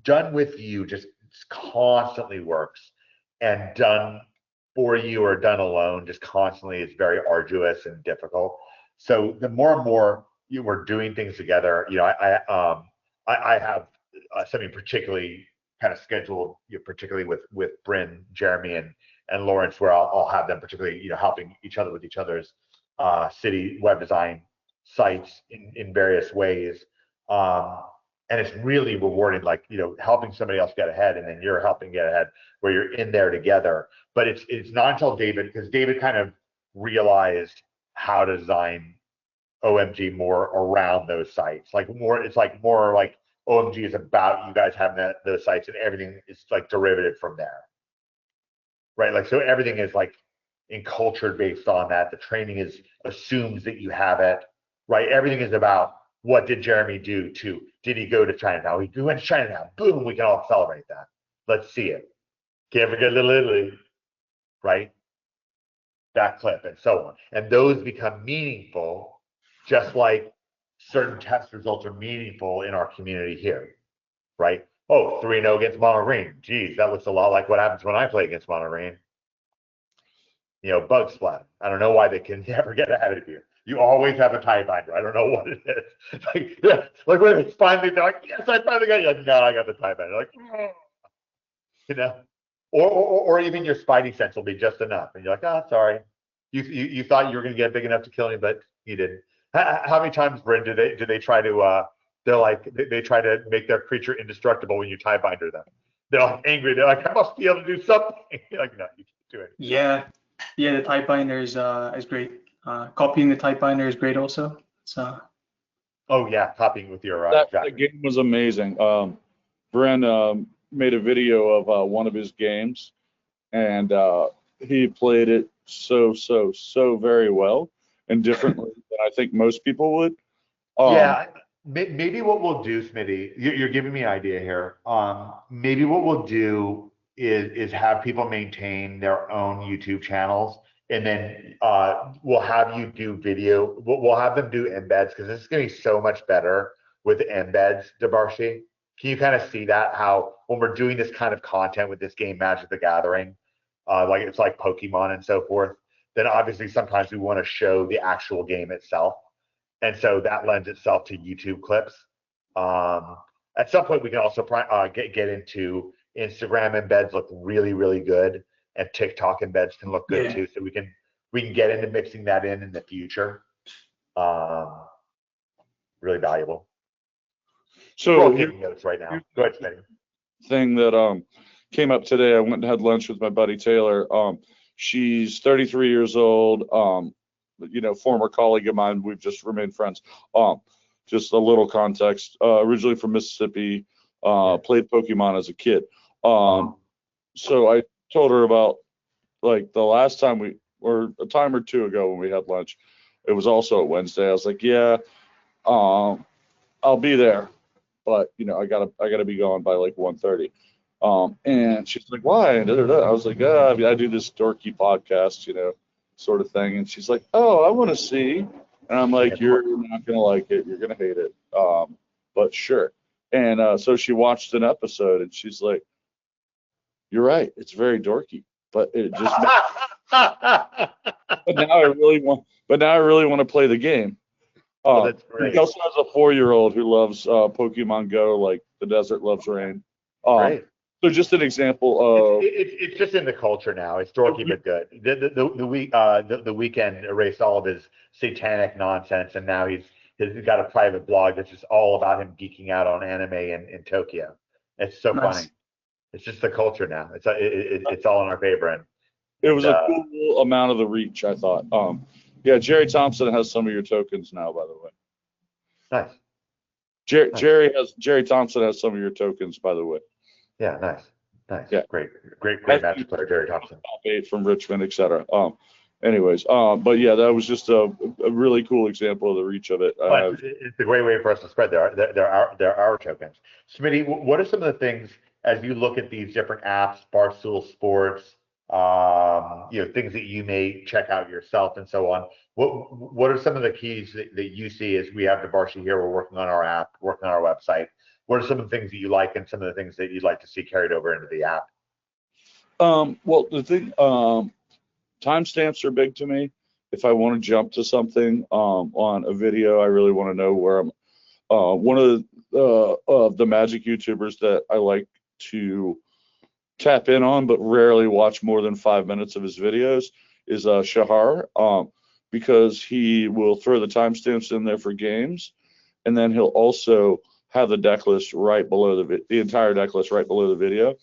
done with you just constantly works, and done for you or done alone just constantly is very arduous and difficult. So the more and more you were doing things together, I have something particularly kind of scheduled, particularly with Bryn, Jeremy, and Lawrence, where I'll have them particularly, helping each other with each other's city web design sites in various ways. And it's really rewarding, like, helping somebody else get ahead, and then you're helping get ahead, where you're in there together. But it's not until because David kind of realized how to design OMG more around those sites. It's more like OMG is about you guys having those sites, and everything is like derivative from there, right? Like, so everything is like encultured based on that. The training assumes that you have it, right? Everything is about what did Jeremy do to, did he go to Chinatown? He went to Chinatown, boom, we can all celebrate that. Let's see it. Can't forget Little Italy, right? That clip and so on. And those become meaningful, just like certain test results are meaningful in our community here, right? Oh, 3-0 against Monterey. Geez, that looks a lot like what happens when I play against Monterey. You know, bug splat. I don't know why they can never get ahead of you. You always have a tie binder. I don't know what it is. Like, yeah, like when it's finally, they're like, yes, I finally got you. Like, no, I got the tie binder. Like, oh. You know, or even your spidey sense will be just enough, and you're like, oh, sorry. You thought you were going to get big enough to kill me, but you didn't. How many times, Bryn, do they try to they're like they try to make their creature indestructible when you tie binder them? They're like angry. They're like, I must be able to do something. You're like, no, you can't do it. Yeah, the type binder is great. Copying the type binder is great also. So. Oh yeah, copying with your that exactly. game was amazing. Bren made a video of one of his games, and he played it so very well and differently than I think most people would. Yeah, maybe what we'll do, Smitty, you're giving me an idea here. Maybe what we'll do is have people maintain their own YouTube channels, and then we'll have you do video. We'll have them do embeds, because this is going to be so much better with embeds, Debarshi. Can you kind of see that, how when we're doing this kind of content with this game, Magic the Gathering, like it's like Pokemon and so forth, then obviously sometimes we want to show the actual game itself. And so that lends itself to YouTube clips. At some point, we can also get into Instagram embeds look really good, and TikTok embeds can look good too. So we can get into mixing that in the future. Really valuable. So we're taking notes right now. Go ahead, Smitty. Thing that came up today, I went and had lunch with my buddy Taylor. She's 33 years old. You know, former colleague of mine. We've just remained friends. Just a little context. Originally from Mississippi, played Pokemon as a kid. So I told her about, like, the last time or a time or two ago when we had lunch. It was also a Wednesday. I was like, yeah, I'll be there, but you know, I gotta be gone by like 1:30. And she's like, why? I was like, I do this dorky podcast, you know, sort of thing. And she's like, oh, I want to see. And I'm like, you're not gonna like it. You're gonna hate it. But sure. And so she watched an episode, and she's like, you're right. It's very dorky, but it just. But now I really want to play the game. That's great. He also has a 4-year-old who loves Pokemon Go, like the desert loves rain. Great. So just an example of it's just in the culture now. It's dorky but good. The weekend erased all of his satanic nonsense, and now he's got a private blog that's just all about him geeking out on anime in Tokyo. It's so funny. It's just the culture now. It's all in our favor. And it was a cool amount of the reach, I thought. Yeah, Jerry Thompson has some of your tokens now, by the way. Nice. Jerry Thompson has some of your tokens, by the way. Yeah, nice. Yeah. Great match player, Jerry Thompson. Top 8 from Richmond, etc. Anyways, but yeah, that was just a really cool example of the reach of it. It's a great way for us to spread our tokens. Smitty, what are some of the things as you look at these different apps, Barstool Sports, you know, things that you may check out yourself and so on? What are some of the keys that you see as we have Debarshi here? We're working on our app, working on our website. What are some of the things that you like, and some of the things that you'd like to see carried over into the app? Well, the thing, timestamps are big to me. If I want to jump to something on a video, I really want to know where I'm. One of the Magic YouTubers that I like to tap in on, but rarely watch more than 5 minutes of his videos, is Shahar, because he will throw the timestamps in there for games, and then he'll also have the deck list right below the entire deck list right below the video,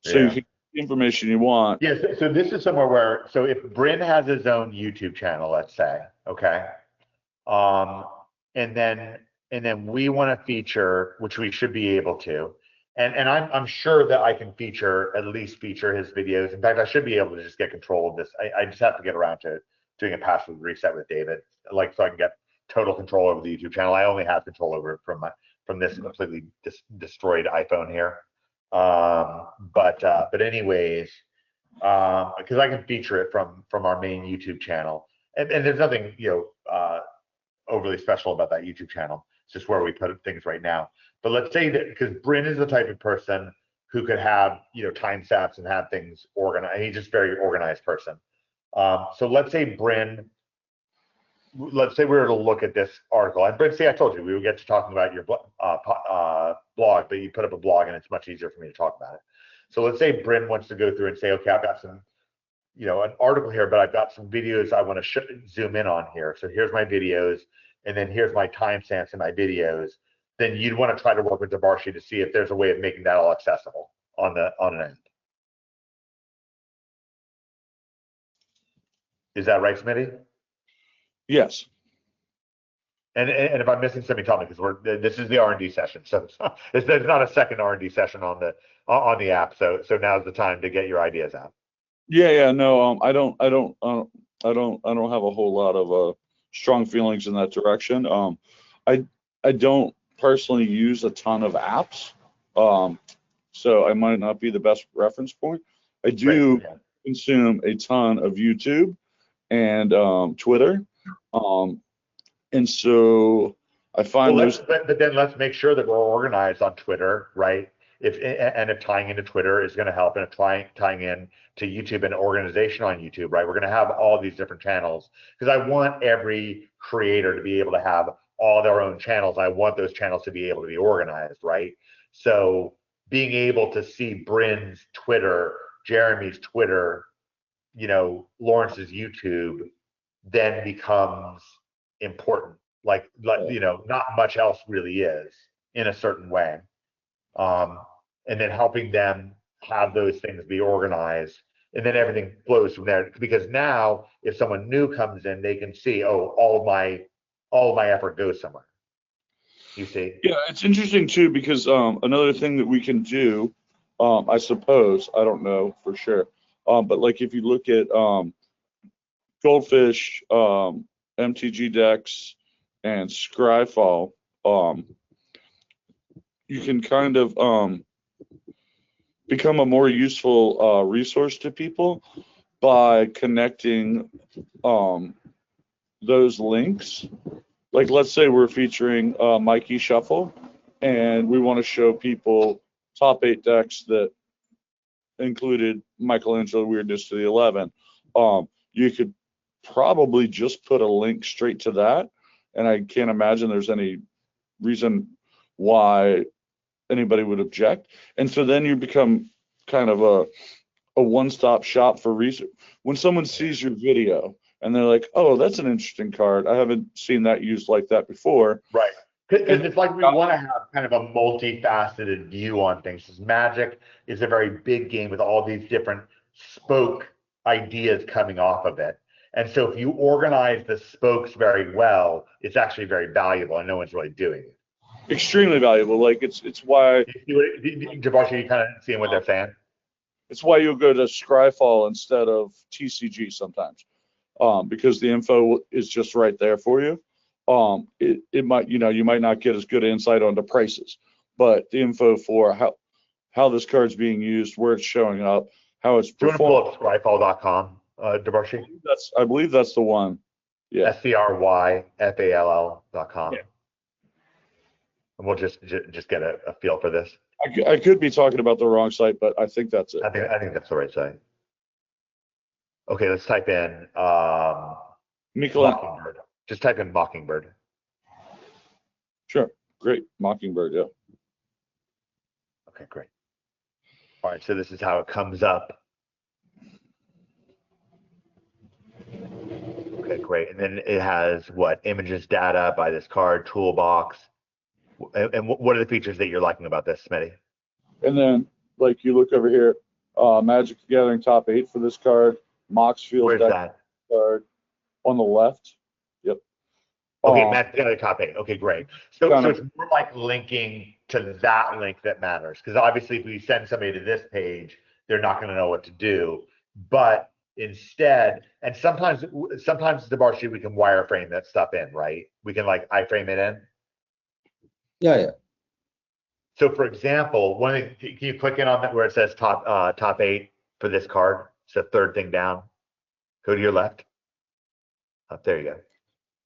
so you can get the information you want. Yes. So this is somewhere where, so if Bryn has his own YouTube channel, let's say, okay, and then and then we want to feature, which we should be able to. And I'm sure that I can at least feature his videos. In fact, I should be able to just get control of this. I just have to get around to doing a password reset with David, like so I can get total control over the YouTube channel. I only have control over it from this completely destroyed iPhone here. But anyways, because I can feature it from our main YouTube channel, and there's nothing overly special about that YouTube channel. It's just where we put things right now. But let's say that because Bryn is the type of person who could have timestamps and have things organized. He's just a very organized person. So let's say we were to look at this article. And Bryn, see, I told you we would get to talking about your blog, but you put up a blog and it's much easier for me to talk about it. So let's say Bryn wants to go through and say, okay, I've got some, an article here, but I've got some videos I want to zoom in on here. So here's my videos, and then here's my timestamps in my videos. Then you'd want to try to work with Debarshi to see if there's a way of making that all accessible on an end. Is that right, Smitty? Yes. And if I'm missing something, tell me, because this is the R&D session, so there's not a second R&D session on the app. So now's the time to get your ideas out. Yeah, no, I don't have a whole lot of strong feelings in that direction. I don't personally use a ton of apps, so I might not be the best reference point. I do consume a ton of YouTube and Twitter, and so I find but then let's make sure that we're organized on Twitter, right? If tying into Twitter is going to help, and if tying in to YouTube and organization on YouTube, right? We're going to have all these different channels, because I want every creator to be able to have all their own channels. I want those channels to be able to be organized, right? So being able to see Bryn's Twitter, Jeremy's Twitter, Lawrence's YouTube, then becomes important. Like not much else really is in a certain way. And then helping them have those things be organized, and then everything flows from there. Because now, if someone new comes in, they can see, all of my effort goes somewhere. You see? Yeah, it's interesting too, because another thing that we can do, I suppose, I don't know for sure, but like if you look at Goldfish, MTG Dex, and Scryfall, you can kind of become a more useful resource to people by connecting those links. Like, let's say we're featuring Mikey Shuffle, and we want to show people top 8 decks that included Michelangelo Weirdness to the 11. You could probably just put a link straight to that, and I can't imagine there's any reason why anybody would object. And so then you become kind of a one-stop shop for research. When someone sees your video and they're like, oh, that's an interesting card, I haven't seen that used like that before. Right. Because it's like we want to have kind of a multifaceted view on things. Because Magic is a very big game with all these different spoke ideas coming off of it. And so if you organize the spokes very well, it's actually very valuable, and no one's really doing it. Extremely valuable. Like it's why Debarshi, you kind of seeing what they're saying? It's why you'll go to Scryfall instead of TCG sometimes, because the info is just right there for you. It might, you might not get as good insight onto prices, but the info for how this card's being used, where it's showing up, how it's performing. Do you want to pull up Scryfall.com, Debarshi? I believe that's the one. Yeah. SCRYFALL.com. Yeah. And we'll just get a feel for this. I could be talking about the wrong site, but I think that's it. I think that's the right site. Okay, let's type in Mockingbird. Just type in Mockingbird. Sure. Great. Mockingbird, yeah. Okay, great. All right, so this is how it comes up. Okay, great. And then it has images, data by this card, toolbox. And what are the features that you're liking about this, Smitty? And then, like, you look over here, Magic the Gathering top 8 for this card, Mox Field Where's that? Card on the left. Yep. Okay, match together top 8. Okay, great. So Kind so of- it's more like linking to that link that matters, because obviously if we send somebody to this page, they're not going to know what to do. But instead, and sometimes Debarshi, we can wireframe that stuff in, right? We can like iframe it in. Yeah. So for example, can you click in on that where it says top 8 for this card? It's the third thing down. Go to your left. Up there you go.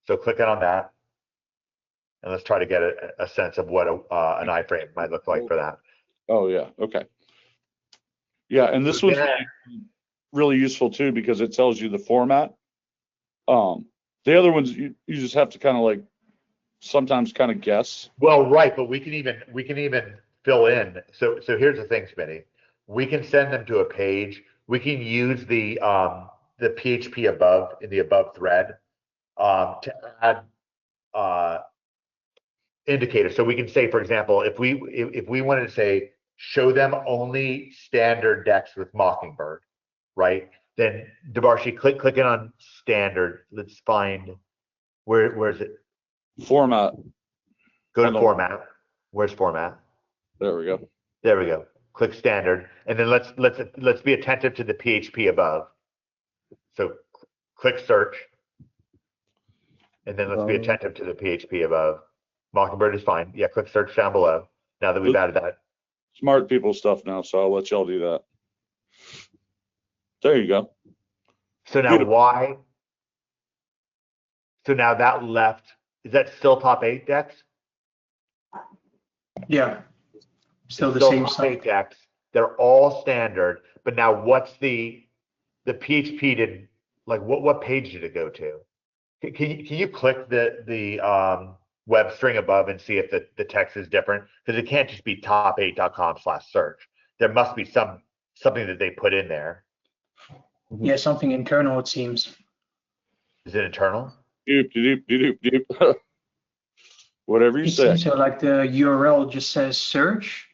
So click in on that. And let's try to get a sense of what an iframe might look like for that. Oh yeah. Okay. Yeah, and this So one's then- really useful too because it tells you the format. The other ones you just have to kind of like sometimes kind of guess. Well, right, but we can even fill in. So here's the thing, Smitty. We can send them to a page. We can use the PHP above in the above thread to add indicators. So we can say, for example, if we wanted to say show them only standard decks with Mockingbird, right? Then Debarshi, click in on standard. Let's find where is it? Format. Go to Hold on. format. Where's format? There we go. There we go. Click standard, and then let's be attentive to the PHP above. So click search, and then let's be attentive to the PHP above. Mockingbird is fine. Yeah, click search down below. Now that we've added that. Smart people stuff now, so I'll let y'all do that. There you go. So now Beautiful. why? So now that left, is that still top 8 decks? Yeah. Still the Still same top site. 8 decks. They're all standard, but now what's the PHP did like what page did it go to? Can you click the web string above and see if the text is different? Because it can't just be top8.com/search. There must be something that they put in there. Yeah, something internal, it seems. Is it internal? Doop, doop, doop, doop, doop. Whatever you It say. seems so like the URL just says search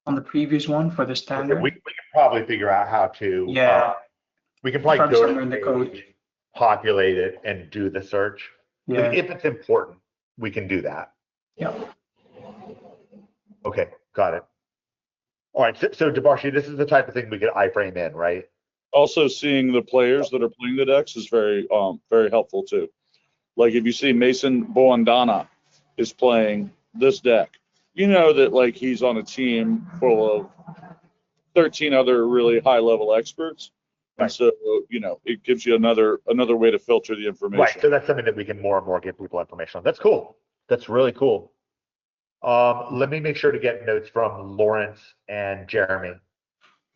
on the previous one for the Okay, standard. we can probably figure out how to. Yeah. We can probably Probably go somewhere in to the the code. page, populate it, and do the search. Yeah. If it's important, we can do that. Yeah. Okay, got it. All right, so Debarshi, this is the type of thing we could iframe in, right? Also, seeing the players that are playing the decks is very helpful too. Like if you see Mason Boandana is playing this deck, you know that like he's on a team full of 13 other really high level experts. And Right. so, you know, it gives you another way to filter the information. Right, so that's something that we can more and more give people information on. That's cool. That's really cool. Let me make sure to get notes from Lawrence and Jeremy,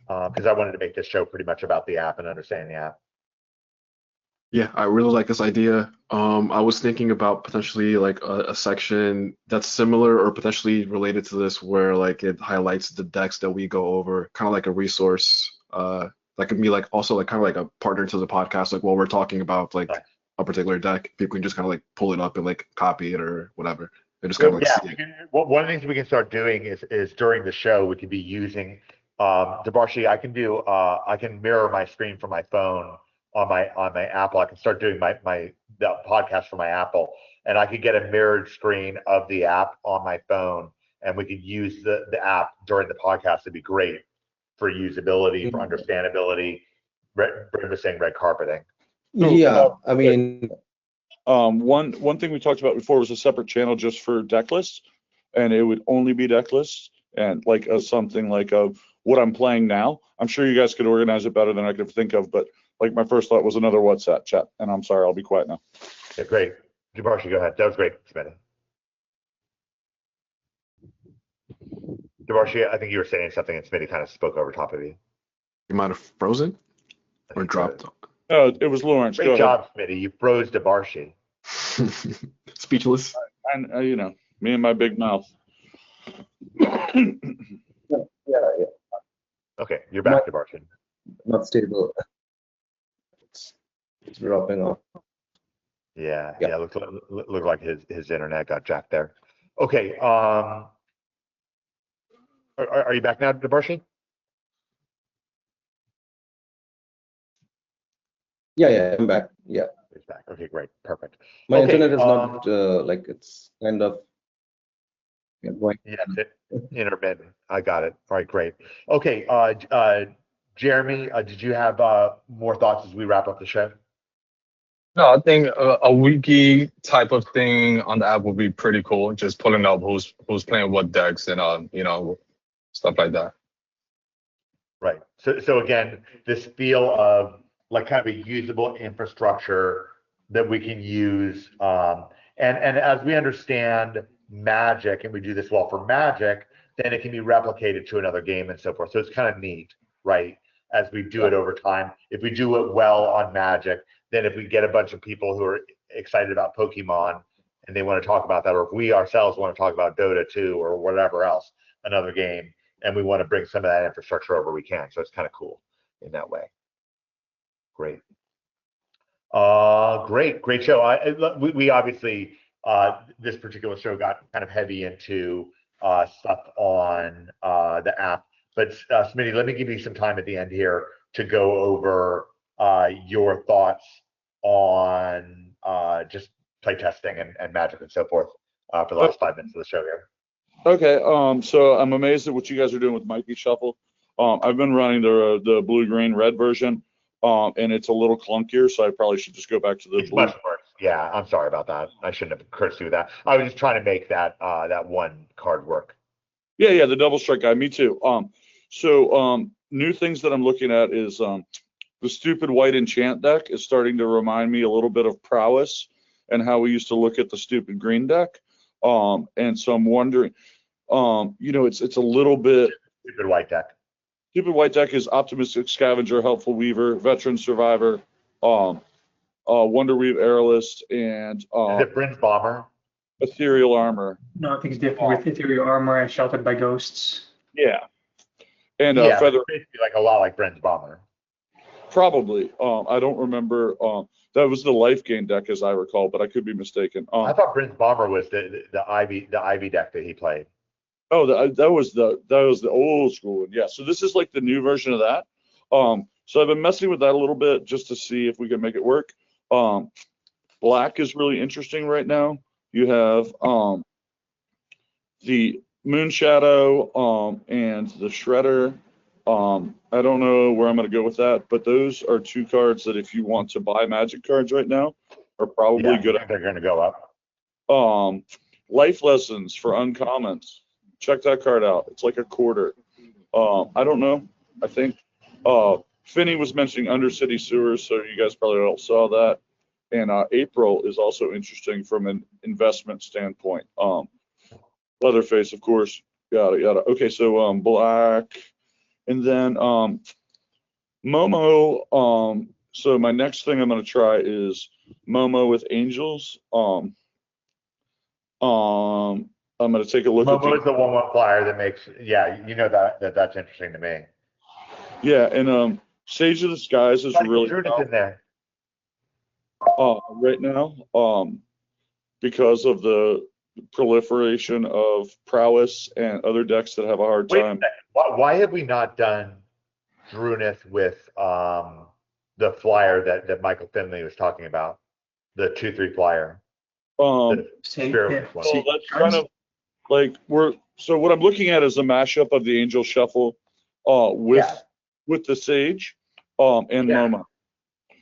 because I wanted to make this show pretty much about the app and understanding the app. Yeah, I really like this idea. I was thinking about potentially like a section that's similar or potentially related to this, where like it highlights the decks that we go over, kind of like a resource. That could be like also like kind of like a partner to the podcast. Like while we're talking about like Right. a particular deck, people can just kind of like pull it up and like copy it or whatever. And just kind of like Yeah, see it. one of the things we can start doing is during the show we could be using Debarshi. I can mirror my screen from my phone on my Apple. I can start doing the podcast from my Apple, and I could get a mirrored screen of the app on my phone, and we could use the app during the podcast. It'd be great for usability, for understandability. Brenda was saying red carpeting. Yeah, I mean, One thing we talked about before was a separate channel just for deck lists, and it would only be deck lists and like something like what I'm playing now. I'm sure you guys could organize it better than I could think of, but like my first thought was another WhatsApp chat. And I'm sorry, I'll be quiet now. Yeah, great. Debarshi, go ahead. That was great, Smitty. Debarshi, I think you were saying something and Smitty kind of spoke over top of you. You might have frozen I or think dropped. Oh, it was Lawrence. Go Great ahead. job, Smitty. You froze Debarshi. Speechless. And you know, me and my big mouth. yeah, Okay, you're back, Debarshi. not stable. It's dropping off. Yeah, Yeah. looked like his internet got jacked there. Okay, are you back now, Debarshi? Yeah, I'm back. Yeah. back. Okay, great, perfect. My Okay, internet is not like it's kind of going. Yeah, intermittent. I got it. All right, great. Okay, Jeremy, did you have more thoughts as we wrap up the show? No, I think a wiki type of thing on the app would be pretty cool. Just pulling up who's playing what decks and stuff like that. Right. So again, this feel of like kind of a usable infrastructure that we can use. And as we understand Magic, and we do this well for Magic, then it can be replicated to another game and so forth. So it's kind of neat, right? As we do it over time. If we do it well on Magic, then if we get a bunch of people who are excited about Pokemon and they want to talk about that, or if we ourselves want to talk about Dota 2 or whatever else, another game, and we want to bring some of that infrastructure over, we can. So it's kind of cool in that way. Great. Great show. We obviously, this particular show got kind of heavy into stuff on the app. But Smitty, let me give you some time at the end here to go over your thoughts on just playtesting and Magic and so forth for the last 5 minutes of the show here. Okay, so I'm amazed at what you guys are doing with Mikey Shuffle. I've been running the blue, green, red version, and it's a little clunkier, so I probably should just go back to the It's blue. much worse. Yeah, I'm sorry about that. I shouldn't have cursed you with that. I was just trying to make that that one card work. Yeah, the double strike guy. Me too. So new things that I'm looking at is the stupid white enchant deck is starting to remind me a little bit of Prowess and how we used to look at the stupid green deck. And so I'm wondering, it's a little bit. Stupid white deck. Stupid white deck is Optimistic Scavenger, Helpful Weaver, Veteran Survivor, Wonder Weave Aerialist, and Is it Bryn's Bomber? Ethereal Armor. No, I think it's different with Ethereal Armor and Sheltered by Ghosts. Yeah. And Yeah, Feather. basically like a lot like Bryn's Bomber. Probably. I don't remember. That was the life gain deck, as I recall, but I could be mistaken. I thought Bryn's Bomber was the Ivy deck that he played. Oh, that was the old school one. Yeah. So this is like the new version of that. So I've been messing with that a little bit just to see if we can make it work. Black is really interesting right now. You have the Moonshadow and the Shredder. I don't know where I'm going to go with that, but those are two cards that if you want to buy Magic cards right now are probably good. They're going to go up. Life Lessons for uncommons. Check that card out. It's like a quarter. I don't know. I think Finney was mentioning Undercity Sewers, so you guys probably all saw that. And April is also interesting from an investment standpoint. Leatherface, of course. Yada yada. Okay, so black. And then Momo. So my next thing I'm going to try is Momo with Angels. I'm going to take a look at Momo is the 1/1 flyer that makes, that's interesting to me. Yeah, and Sage of the Skies is really in there. Right now, because of the proliferation of Prowess and other decks that have a hard time. Why have we not done Drunith with the flyer that Michael Finley was talking about, the 2/3 flyer? Well, that's kind of like so what I'm looking at is a mashup of the Angel Shuffle with the Sage and Momo.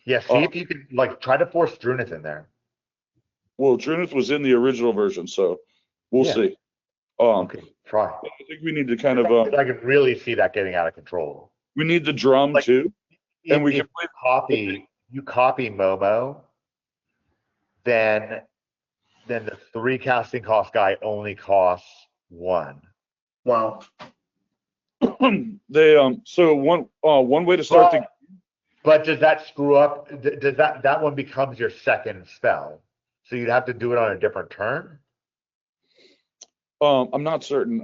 Yeah, see if you can try to force Drunith in there. Well, Drunith was in the original version, so we'll see. Okay, try. I think we need to kind of. I can really see that getting out of control. We need the drum too, and we can copy. You copy Momo, then the 3 casting cost guy only costs 1. Wow. They so one way to start the. But does that screw up? Does that one becomes your second spell? So you'd have to do it on a different turn? I'm not certain.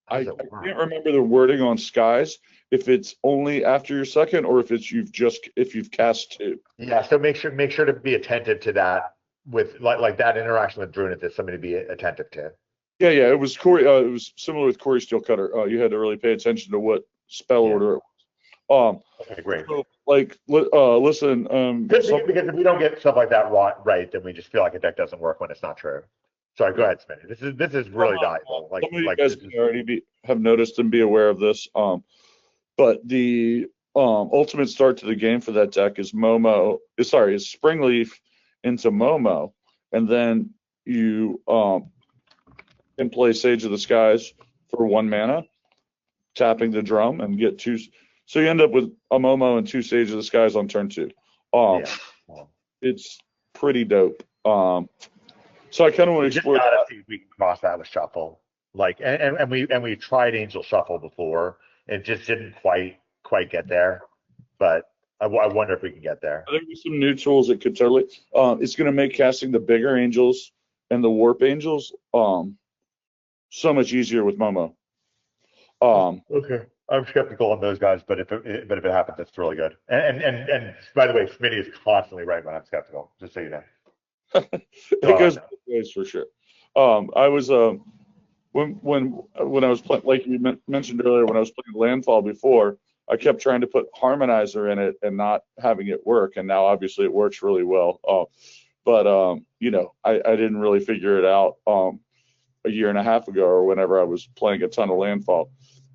I can't remember the wording on Skies. If it's only after your second, or if you've cast 2. Yeah. So make sure to be attentive to that with like that interaction with Drunith is something to be attentive to. Yeah. It was Corey. It was similar with Corey Steelcutter. You had to really pay attention to what spell order it Okay, great. So, like, listen, Because if we don't get stuff like that right, then we just feel like a deck doesn't work when it's not true. Sorry, go ahead, Smitty. This is really valuable. Like, some of you like guys may already have noticed and be aware of this. But the ultimate start to the game for that deck is is Springleaf into Momo, and then you can play Sage of the Skies for 1 mana, tapping the drum and get 2. So you end up with a Momo and 2 Sage of the Skies on turn 2. yeah. It's pretty dope. So I kind of want to We just explore gotta that. see if we can cross that with Shuffle. Like, and we tried Angel Shuffle before. It just didn't quite get there. But I wonder if we can get there. I think with some new tools, it could totally. It's going to make casting the bigger angels and the warp angels so much easier with Momo. Okay. I'm skeptical on those guys, but if it happens, it's really good. And by the way, Smitty is constantly right when I'm skeptical. Just so you know. It goes both ways for sure. I was when I was playing, like you mentioned earlier, when I was playing Landfall before, I kept trying to put Harmonizer in it and not having it work, and now obviously it works really well. But you know, I didn't really figure it out a year and a half ago or whenever I was playing a ton of Landfall.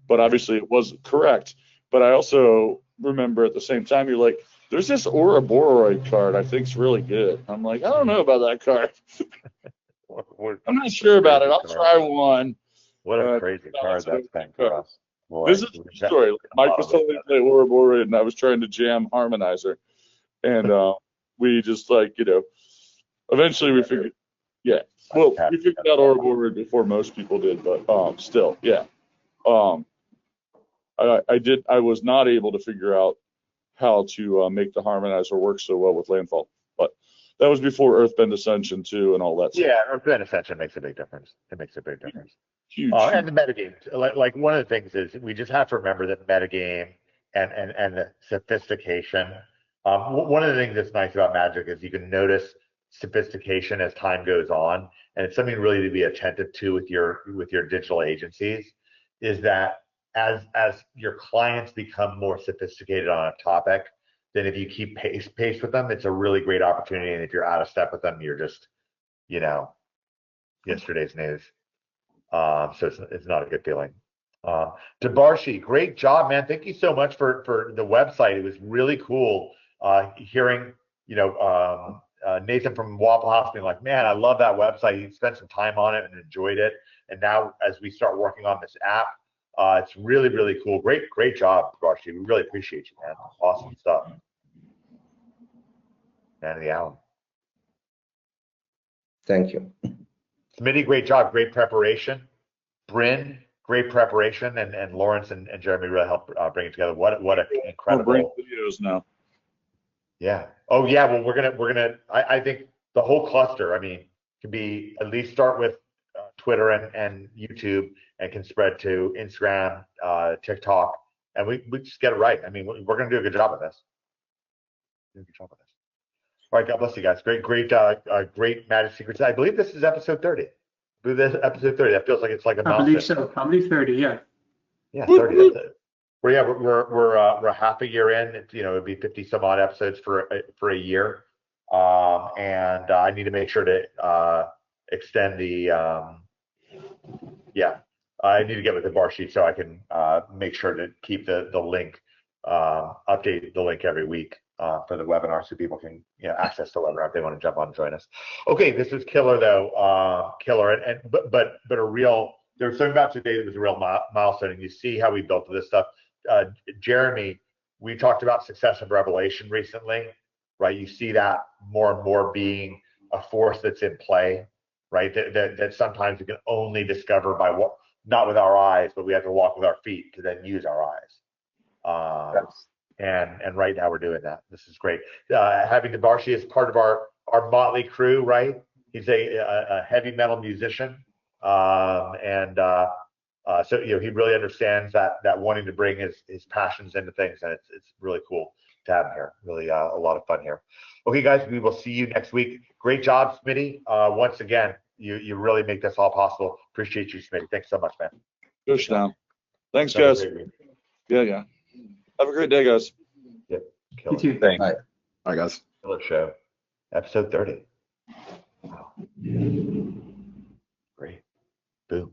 But obviously it wasn't correct. But I also remember at the same time, you're like, there's this Ouroboros card I think's really good. I'm like, I don't know about that card. I'm not sure about it. I'll try one. What a crazy card that's been for us. Boy, This is the story. Like, Mike was telling me to play Ouroboros, and I was trying to jam Harmonizer, and we just like, you know, eventually we figured, yeah. Well, we figured out Ouroboros before most people did, but still, yeah. I was not able to figure out how to make the Harmonizer work so well with Landfall, but that was before Earthbend Ascension too and all that stuff. Yeah, Earthbend Ascension makes a big difference. It makes a big difference. Huge. And the metagame, like one of the things is we just have to remember that metagame and the sophistication. One of the things that's nice about Magic is you can notice sophistication as time goes on, and it's something really to be attentive to with your digital agencies. Is that as your clients become more sophisticated on a topic, then if you keep pace with them, it's a really great opportunity. And if you're out of step with them, you're just, you know, yesterday's news. So it's not a good feeling. Debarshi, great job, man. Thank you so much for the website. It was really cool hearing, you know, Nathan from Waffle House being like, man, I love that website. He spent some time on it and enjoyed it. And now as we start working on this app, it's really, really cool. Great job, Debarshi. We really appreciate you, man. Awesome stuff. Man of the hour. Thank you. Smitty, great job, great preparation. Bryn, great preparation, and Lawrence and Jeremy really helped bring it together. What an incredible videos now. Yeah. Oh yeah. Well, we're gonna. I think the whole cluster. I mean, can be at least start with Twitter and YouTube, and can spread to Instagram, TikTok, and we just get it right. I mean, we're gonna do a good job of this. All right, God bless you guys. Great Magic Secrets. I believe this is episode 30. I believe this is episode 30. That feels like it's like a milestone. I believe so. Probably 30. Yeah. Yeah, 30. That's it. We're half a year in. It's, you know, it'd be 50 some odd episodes for a year, and I need to make sure to extend the. Yeah, I need to get with the bar sheet so I can make sure to keep the link, update the link every week. For the webinar, so people can, you know, access the webinar if they want to jump on and join us. Okay, this is killer though, killer, but a real. There was something about today that was a real milestone, and you see how we built this stuff. Jeremy, we talked about Successive Revelation recently, right? You see that more and more being a force that's in play, right? That sometimes we can only discover by what, not with our eyes, but we have to walk with our feet to then use our eyes. And right now we're doing that. This is great. Having Debarshi as part of our motley crew, right? He's a heavy metal musician, so you know, he really understands that wanting to bring his passions into things, and it's really cool to have him here. Really a lot of fun here. Okay, guys, we will see you next week. Great job, Smitty. Once again, you really make this all possible. Appreciate you, Smitty. Thanks so much, man. Push down. Thanks, guys. Yeah. Have a great day, guys. You Killer, too. Thanks. Bye. All right, guys. killer show. Episode 30. Wow. Great. Boom.